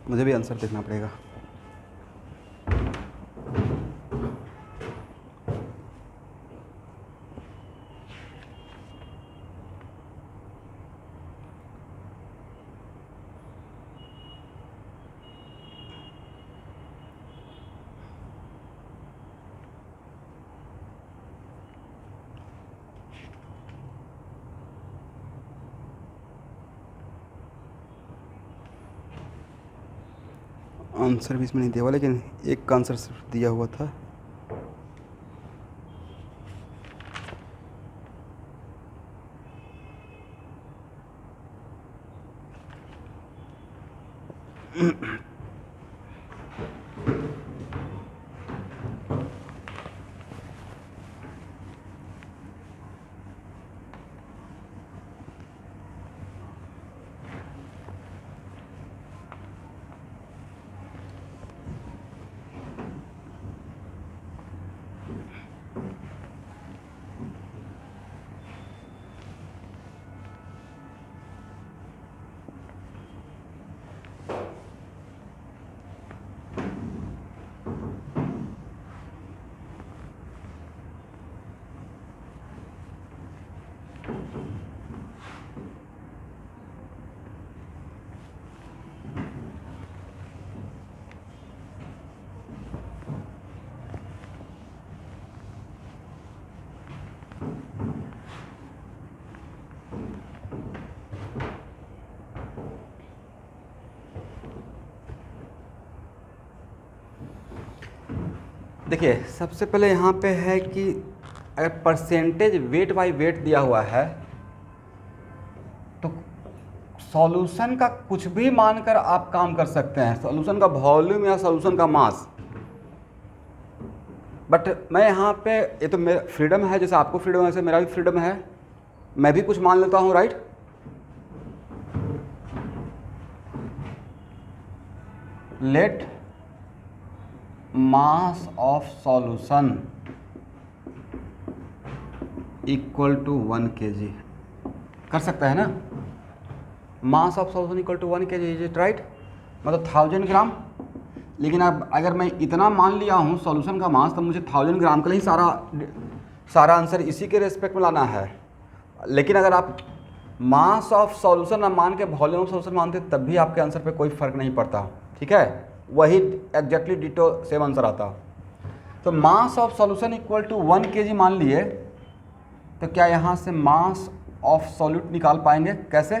मुझे भी आंसर देखना पड़ेगा। आंसर भी इसमें नहीं दिया हुआ, लेकिन एक का आंसर सिर्फ दिया हुआ था। देखिए, सबसे पहले यहाँ पे है कि अगर परसेंटेज वेट बाय वेट दिया हुआ है तो सॉल्यूशन का कुछ भी मानकर आप काम कर सकते हैं, सॉल्यूशन का वॉल्यूम या सॉल्यूशन का मास। बट मैं यहाँ पे, ये तो मेरा फ्रीडम है, जैसे आपको फ्रीडम है वैसे मेरा भी फ्रीडम है, मैं भी कुछ मान लेता हूँ, right. Let mass of solution equal to 1 kg, कर सकता है ना। Mass of solution equal to 1 kg, is it right, मतलब 1000 ग्राम। लेकिन अब अगर मैं इतना मान लिया हूँ सॉल्यूशन का मास, तो मुझे 1000 ग्राम का ही सारा आंसर इसी के रेस्पेक्ट में लाना है। लेकिन अगर आप मास ऑफ सॉल्यूशन ना मान के वॉल्यूम ऑफ सॉल्यूशन मानते, तब भी आपके आंसर पे कोई फर्क नहीं पड़ता, ठीक है, वही एग्जैक्टली डिटो सेम आंसर आता। तो mass of solution equal to 1 kg मान लिए, तो क्या यहाँ से मास ऑफ सॉल्यूट निकाल पाएंगे? कैसे?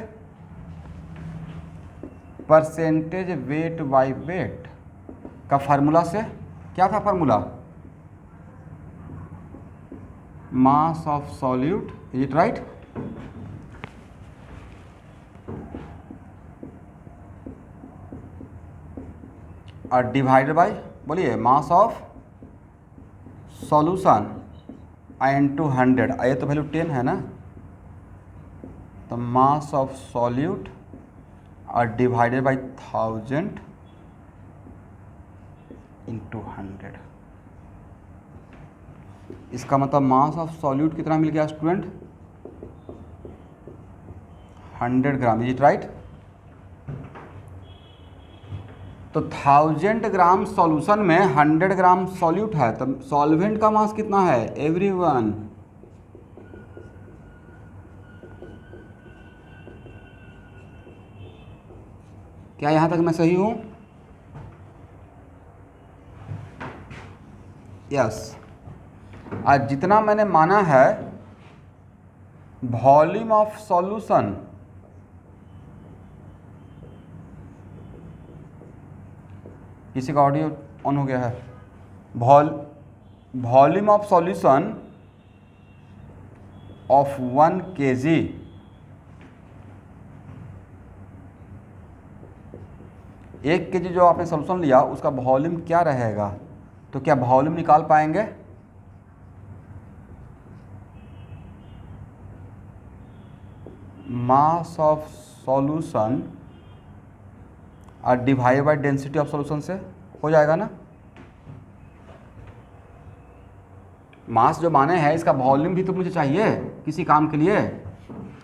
परसेंटेज वेट बाय वेट का फार्मूला से। क्या था formula? mass of solute, is it right? और डिवाइडेड बाय, बोलिए, मास ऑफ सॉल्यूशन into 100, ये तो वैल्यू 10 है ना, तो मास ऑफ सॉल्यूट और डिवाइडेड बाय 1000 into 100। इसका मतलब मास ऑफ सॉल्यूट कितना मिल गया student? 100 gram, is it right? तो 1000 ग्राम सॉल्यूशन में 100 ग्राम सॉल्यूट है, तो सॉल्वेंट का मास कितना है एवरीवन? क्या यहां तक मैं सही हूं? यस। आज जितना मैंने माना है वॉल्यूम ऑफ सॉल्यूशन, किसी का ऑडियो ऑन हो गया है, volume of solution of 1 kg, एक kg जो आपने सॉल्यूशन लिया उसका वॉल्यूम क्या रहेगा? तो क्या वॉल्यूम निकाल पाएंगे? मास ऑफ सॉल्यूशन और divide by density of solution से हो जाएगा ना। मास जो माने हैं इसका वॉल्यूम भी तो मुझे चाहिए किसी काम के लिए,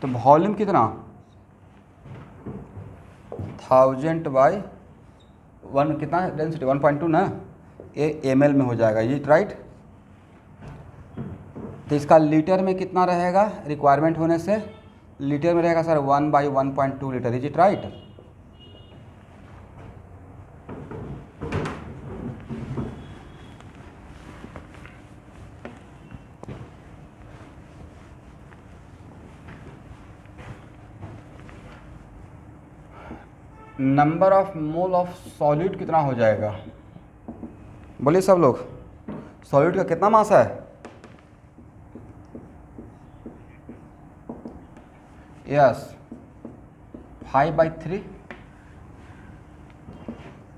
तो वॉल्यूम कितना? 1000 बाय 1, कितना डेंसिटी? 1.2 ना, ये ml में हो जाएगा, ये राइट। तो इसका लीटर में कितना रहेगा रिक्वायरमेंट होने से? लीटर में रहेगा sir 1/1.2 litre, is it right? Number of mole of solute कितना हो जाएगा? बोलिए सब लोग, सॉल्यूट का कितना मास है? यस, 5/3।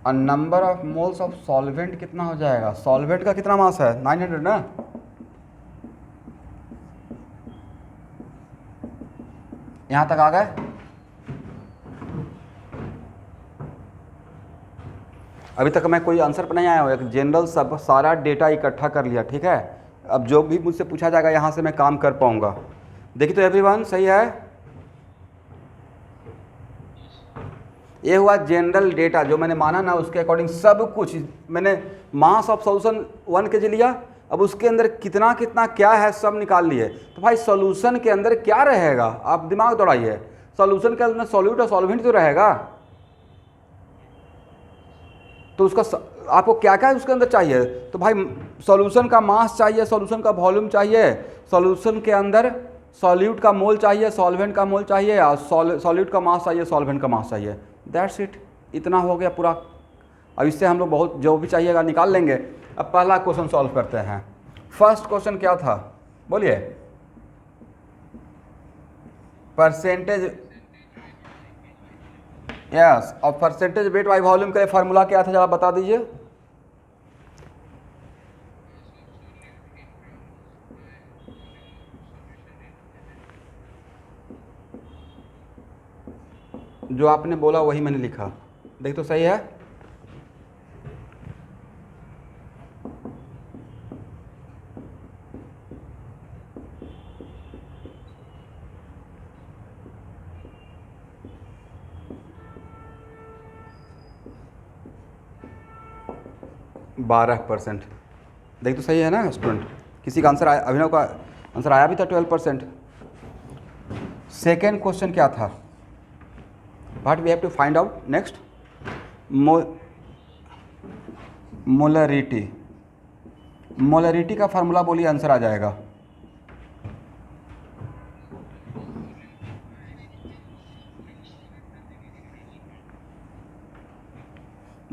और number of moles of solvent कितना हो जाएगा? सॉल्वेंट का कितना मास है? 900 ना। यहां तक आ गए? अभी तक मैं कोई आंसर पर नहीं आया हूँ, एक जनरल सब सारा डेटा इकट्ठा कर लिया, ठीक है। अब जो भी मुझसे पूछा जाएगा यहाँ से मैं काम कर पाऊँगा। देखिए तो एवरीवन, सही है? ये हुआ जनरल डेटा जो मैंने माना ना, उसके अकॉर्डिंग सब कुछ मैंने मास ऑफ सॉल्यूशन 1 kg लिया, अब उसके अंदर कितना कितना क्या है सब निकाल लिए। तो भाई सॉल्यूशन के अंदर क्या रहेगा, आप दिमाग दौड़ाइए। सॉल्यूशन के अंदर सॉल्यूट और सॉल्वेंट तो रहेगा, तो उसका आपको क्या क्या उसके अंदर चाहिए? तो भाई सॉल्यूशन का मास चाहिए, सॉल्यूशन का वॉल्यूम चाहिए, सॉल्यूशन के अंदर सॉल्यूट का मोल चाहिए, सॉल्वेंट का मोल चाहिए, और सॉल्यूट का मास चाहिए, सॉल्वेंट का मास चाहिए। दैट्स इट, इतना हो गया पूरा। अब इससे हम लोग बहुत जो भी चाहिएगा निकाल लेंगे। अब पहला क्वेश्चन सॉल्व करते हैं। फर्स्ट क्वेश्चन क्या था बोलिए? परसेंटेज, यस, और परसेंटेज वेट बाई वॉल्यूम का फार्मूला क्या था जरा बता दीजिए। जो आपने बोला वही मैंने लिखा, देख तो सही है? %12, देख तो सही है ना स्टूडेंट? किसी का आंसर आया? अभिनव का आंसर आया भी था 12%। सेकेंड क्वेश्चन क्या था? What we have to find out next? Molarity. Molarity का फार्मूला बोलिए, आंसर आ जाएगा।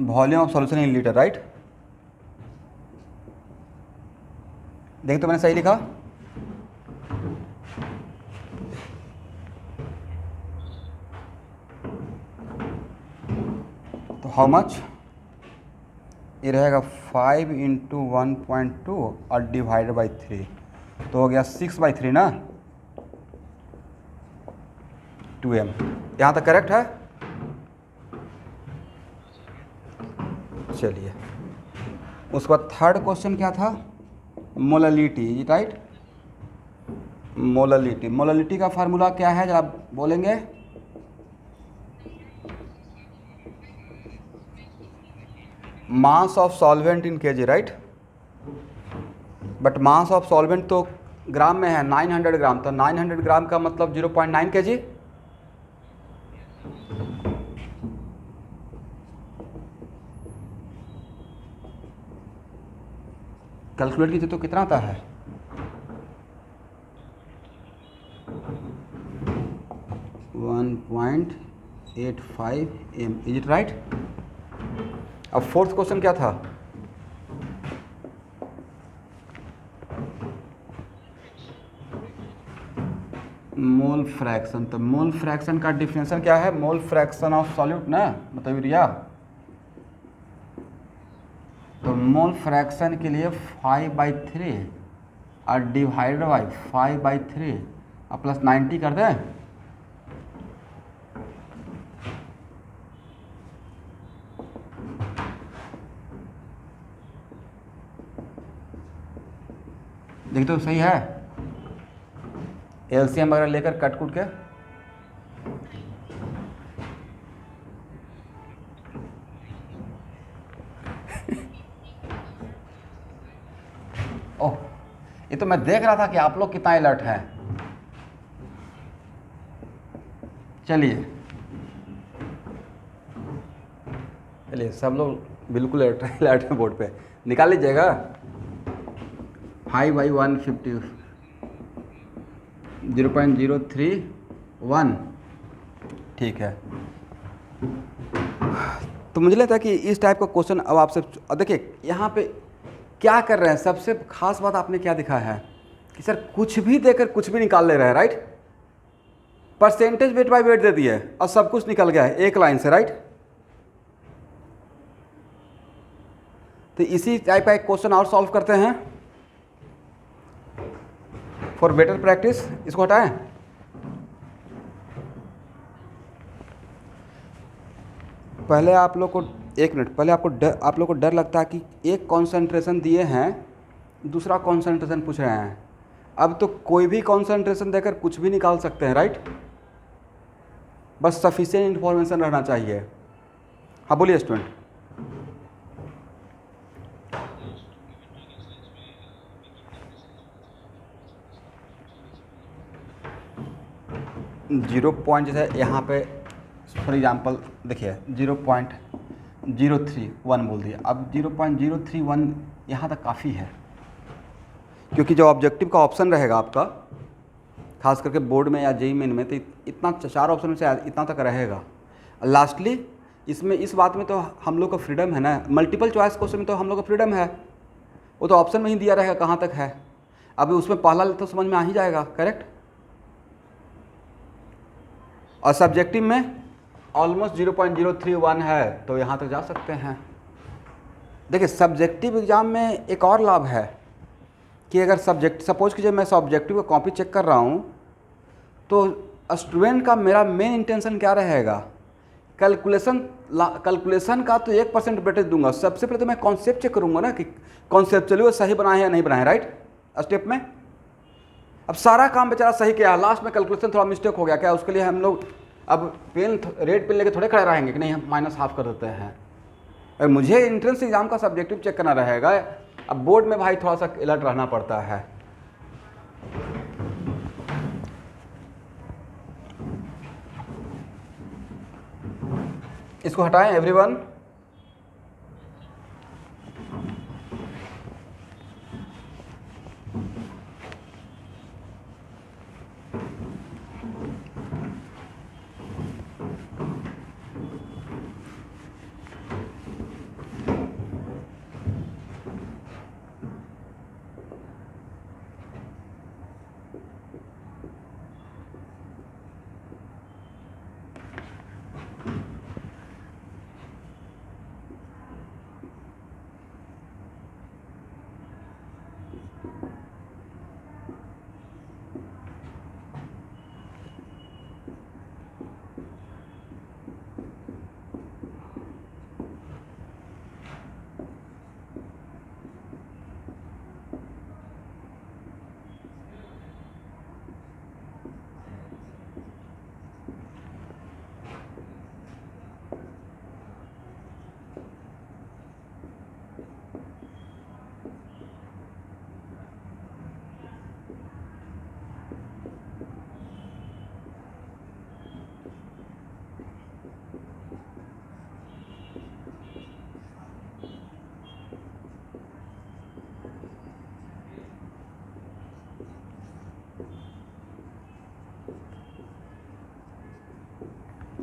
Volume of solution in litre, right? देख तो मैंने सही लिखा? हाउ मच, ये रहेगा 5 इंटू 1.2 और डिवाइड बाई 3, तो हो गया 6/3 ना, 2m। यहाँ तक करेक्ट है। चलिए, उसके बाद थर्ड क्वेश्चन क्या था, मोललिटी, राइट। मोललिटी, मोललिटी का फार्मूला क्या है जरा आप बोलेंगे। मास of solvent in KG, right. But mass of solvent तो ग्राम में है, 900 ग्राम, तो 900 ग्राम का मतलब 0.9 केजी। कैलकुलेट कीजिए तो कितना आता है, 1.85 m, इज इट राइट। अब फोर्थ क्वेश्चन क्या था, मोल फ्रैक्शन। तो मोल फ्रैक्शन का डिफिनेशन क्या है, मोल फ्रैक्शन ऑफ सॉल्यूट ना, मतलब यूरिया। तो मोल फ्रैक्शन के लिए 5/3 और डिवाइड बाई 5/3 और प्लस 90 कर दें। देखिए तो सही है, एलसीएम वगैरह लेकर कट कुट के। ओह, ये तो मैं देख रहा था कि आप लोग कितना अलर्ट हैं। चलिए चलिए, सब लोग बिल्कुल अलर्ट हैं बोर्ड पे, निकाल लीजिएगा। 5/150, 0.031, ठीक है। तो मुझे लगता है कि इस टाइप का क्वेश्चन अब आपसे, देखिए यहाँ पे क्या कर रहे हैं, सबसे खास बात आपने क्या दिखा है कि सर कुछ भी देकर कुछ भी निकाल ले रहे हैं, right. Percentage weight by weight दे दिए और सब कुछ निकल गया है एक लाइन से, राइट। तो इसी टाइप का एक क्वेश्चन और सॉल्व करते हैं फॉर बेटर प्रैक्टिस। इसको हटाएं। पहले आप लोग को, एक मिनट, पहले आप लोग को डर लगता है कि एक कॉन्सेंट्रेशन दिए हैं, दूसरा कॉन्सेंट्रेशन पूछ रहे हैं। अब तो कोई भी कॉन्सेंट्रेशन देकर कुछ भी निकाल सकते हैं, राइट। बस सफिशिएंट इन्फॉर्मेशन रहना चाहिए। हाँ बोलिए स्टूडेंट। जीरो पॉइंट जैसे यहाँ पे फॉर एग्जांपल देखिए 0.031 बोल दिया। अब 0.031 यहाँ तक काफ़ी है, क्योंकि जो ऑब्जेक्टिव का ऑप्शन रहेगा आपका, खास करके बोर्ड में या जेईई मेन में, तो इतना 4 ऑप्शन में से इतना तक रहेगा। लास्टली इसमें इस बात में तो हम लोग का फ्रीडम है ना, मल्टीपल चॉइस क्वेश्चन में तो हम लोग का फ्रीडम है, वो तो ऑप्शन में ही दिया रहेगा कहाँ तक है। अब उसमें पहला तो समझ में आ ही जाएगा, करेक्ट। और सब्जेक्टिव में ऑलमोस्ट 0.031 है, तो यहाँ तक जा सकते हैं। देखिए सब्जेक्टिव एग्ज़ाम में एक और लाभ है कि अगर सपोज कीजिए मैं सब्जेक्टिव का कॉपी चेक कर रहा हूँ, तो स्टूडेंट का मेरा मेन इंटेंशन क्या रहेगा, कैलकुलेशन का तो 1% वेटेज दूंगा। सबसे पहले तो मैं कॉन्सेप्ट चेक करूँगा ना कि कॉन्सेप्चुअली वो सही बनाए या नहीं बनाए, राइट, स्टेप में। अब सारा काम बेचारा सही किया, लास्ट में कैलकुलेशन थोड़ा मिस्टेक हो गया, क्या उसके लिए हम लोग अब रेड पेन लेके थोड़े खड़े रहेंगे कि नहीं हम -1/2 कर देते हैं। अगर मुझे एंट्रेंस एग्जाम का सब्जेक्टिव चेक करना रहेगा, अब बोर्ड में भाई थोड़ा सा अलर्ट रहना पड़ता है। इसको हटाएं एवरीवन।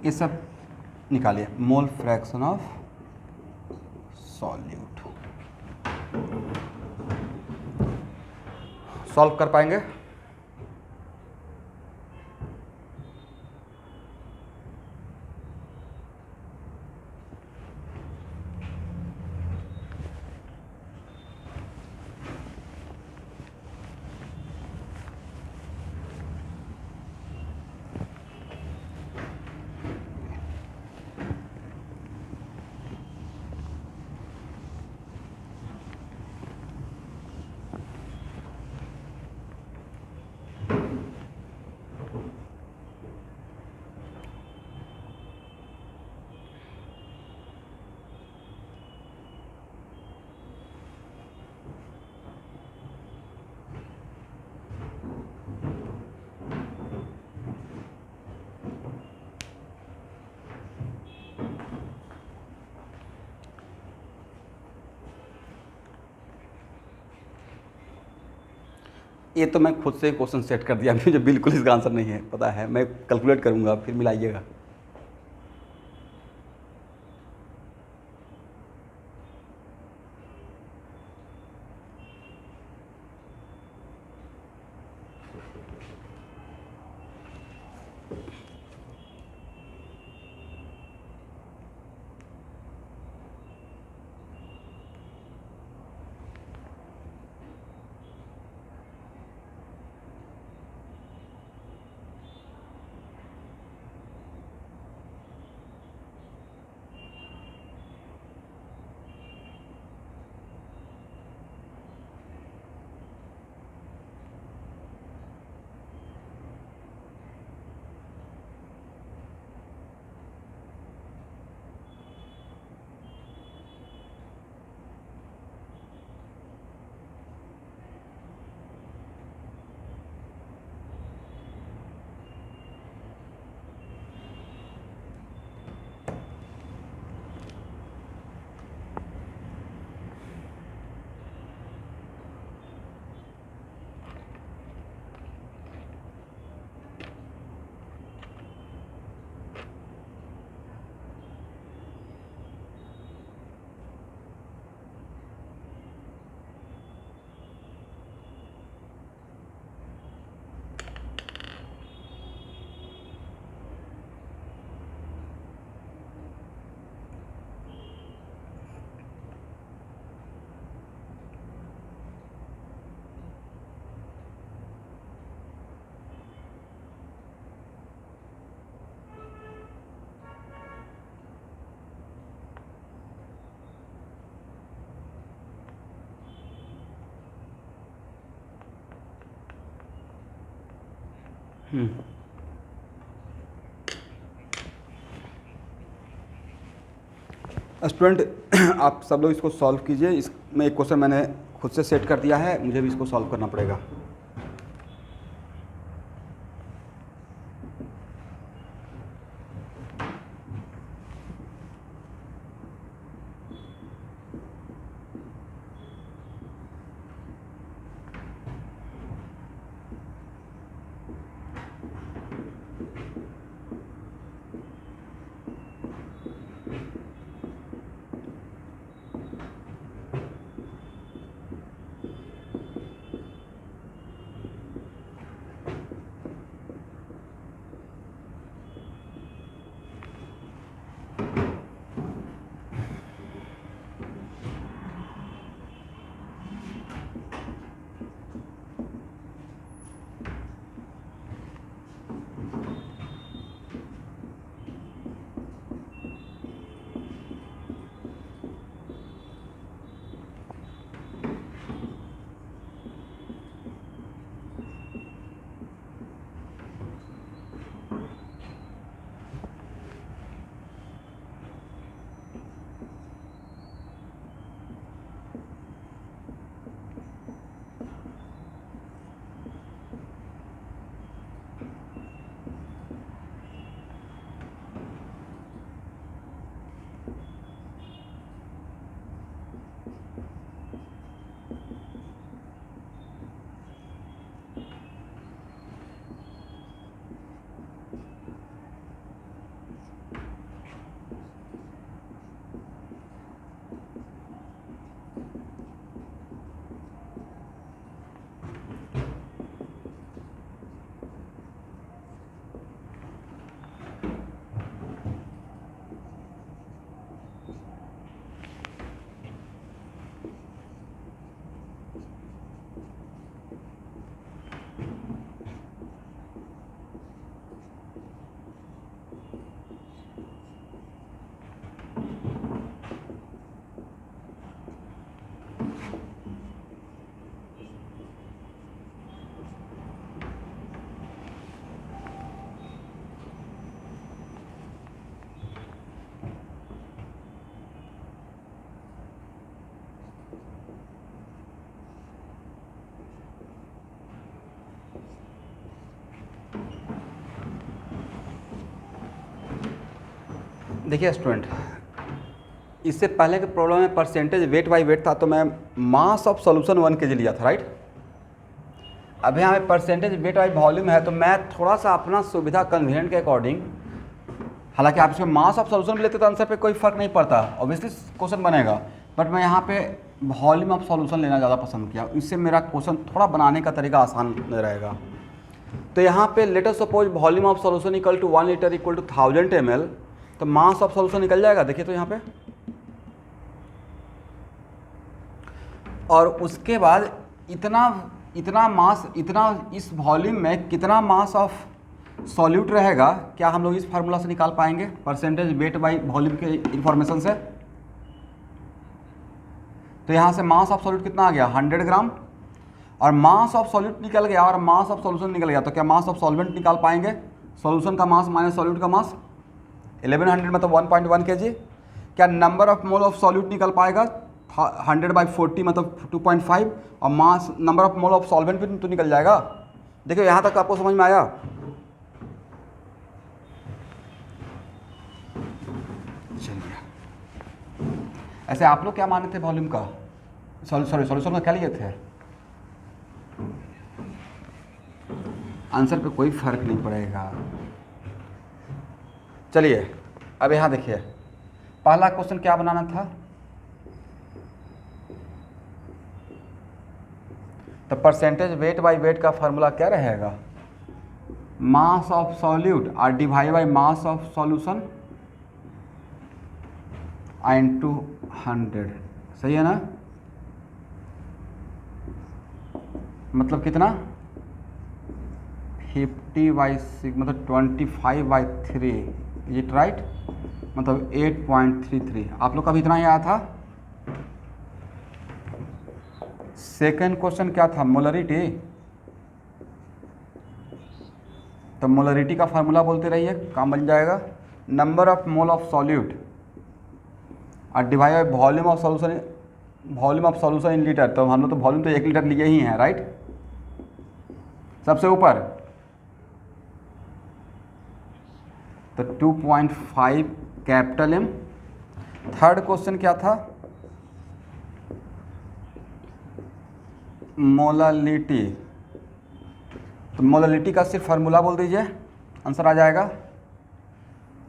ये सब निकालिए, मोल फ्रैक्शन ऑफ सॉल्यूट। सॉल्व कर पाएंगे? ये तो मैं खुद से क्वेश्चन सेट कर दिया, मुझे बिल्कुल इसका आंसर नहीं है पता है, मैं कैलकुलेट करूंगा फिर मिलाइएगा। स्टूडेंट आप सब लोग इसको सॉल्व कीजिए। इसमें एक क्वेश्चन मैंने खुद से सेट कर दिया है, मुझे भी इसको सॉल्व करना पड़ेगा। देखिए स्टूडेंट, इससे पहले के प्रॉब्लम में परसेंटेज वेट बाई वेट था, तो मैं मास ऑफ सॉल्यूशन 1 kg लिया था, राइट। अब यहाँ पे परसेंटेज वेट बाई वॉल्यूम है, तो मैं थोड़ा सा अपना सुविधा कन्वीनियंट के अकॉर्डिंग, हालांकि आप इसमें मास ऑफ सॉल्यूशन भी लेते तो आंसर पे कोई फ़र्क नहीं पड़ता, ऑब्वियसली क्वेश्चन बनेगा, बट मैं यहाँ पे वॉल्यूम ऑफ सॉल्यूशन लेना ज़्यादा पसंद किया, इससे मेरा क्वेश्चन थोड़ा बनाने का तरीका आसान रहेगा। तो यहाँ पे let us suppose volume of solution equal to 1 litre equal to 1000 ml, तो मास ऑफ सॉल्यूशन निकल जाएगा। देखिए तो यहाँ पे, और उसके बाद इतना मास, इतना इस वॉल्यूम में कितना मास ऑफ सॉल्यूट रहेगा, क्या हम लोग इस फार्मूला से निकाल पाएंगे परसेंटेज वेट बाई वॉल्यूम के इंफॉर्मेशन से। तो यहाँ से मास ऑफ सॉल्यूट कितना आ गया 100 ग्राम, और मास ऑफ सॉल्यूट निकल गया और मास ऑफ सॉल्यूशन निकल गया, तो क्या मास ऑफ सॉल्वेंट निकाल पाएंगे। सॉल्यूशन का मास माइनस सॉल्यूट का मास 1100 मतलब 1.1 kg। क्या number of mole of solute निकल पाएगा 100/40 मतलब 2.5, और mass number of mole of solvent भी तो निकल जाएगा। देखिए यहाँ तक आपको समझ में आया। चलिए, ऐसे आप लोग क्या माने थे वॉल्यूम का, सॉल्यूशन का क्या लिए थे। आंसर पे कोई फर्क नहीं पड़ेगा। चलिए अब यहाँ देखिए, पहला क्वेश्चन क्या बनाना था, तो परसेंटेज वेट बाई वेट का फार्मूला क्या रहेगा, मास ऑफ सॉल्यूट और divide by mass of solution into 100, सही है ना। मतलब कितना 50/6 मतलब 25/3, इज इट राइट, मतलब 8.33। आप लोग का भी इतना ही आया था। सेकेंड क्वेश्चन क्या था, मोलरिटी। तो मोलरिटी का फार्मूला बोलते रहिए, काम बन जाएगा। Number of mole of solute और divide by volume of solution, volume of solution in litre. तो हम लोग तो वॉल्यूम तो 1 लीटर लिए ही हैं, राइट, सबसे ऊपर। तो 2.5 कैपिटल M। थर्ड क्वेश्चन क्या था, मोलालिटी। तो मोलालिटी का सिर्फ फार्मूला बोल दीजिए, आंसर आ जाएगा।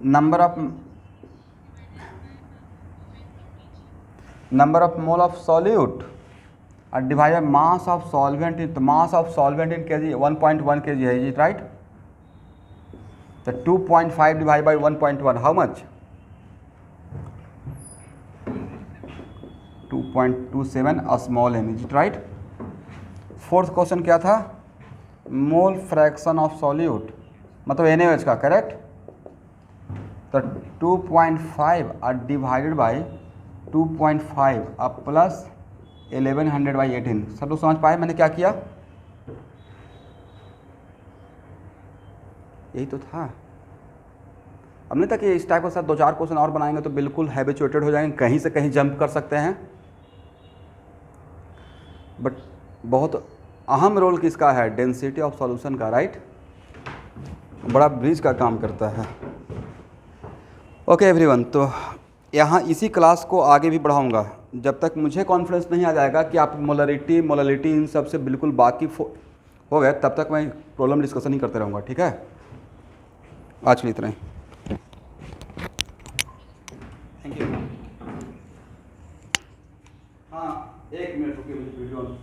Number of mole of solute और divide by mass of solvent in, तो mass of solvent in KG 1.1 kg है, इज इट राइट। तो 2.5 divide by 1.1 how much, 2.27 small m, is it right. Fourth question क्या था, मोल फ्रैक्शन ऑफ सॉल्यूट मतलब NaOH का, करेक्ट। तो 2.5 और डिवाइडेड बाई 2.5 अब प्लस 1100/18। सब लोग समझ पाए मैंने क्या किया, यही तो था। अब नहीं था कि इस टाइप के साथ 2-4 क्वेश्चन और बनाएंगे तो बिल्कुल हैबिचुएटेड हो जाएंगे, कहीं से कहीं जंप कर सकते हैं। बट बहुत अहम रोल किसका है, डेंसिटी ऑफ सॉल्यूशन का, राइट, बड़ा ब्रिज का काम करता है। ओके एवरीवन, तो यहाँ इसी क्लास को आगे भी बढ़ाऊँगा जब तक मुझे कॉन्फिडेंस नहीं आ जाएगा कि आप मोलालिटी इन सब से बिल्कुल वाकिफ़ हो गए, तब तक मैं प्रॉब्लम डिस्कशन ही करते रहूँगा, ठीक है। आज के लिए इतना ही, थैंक यू। हाँ 1 मिनट रुकिए, मुझे वीडियो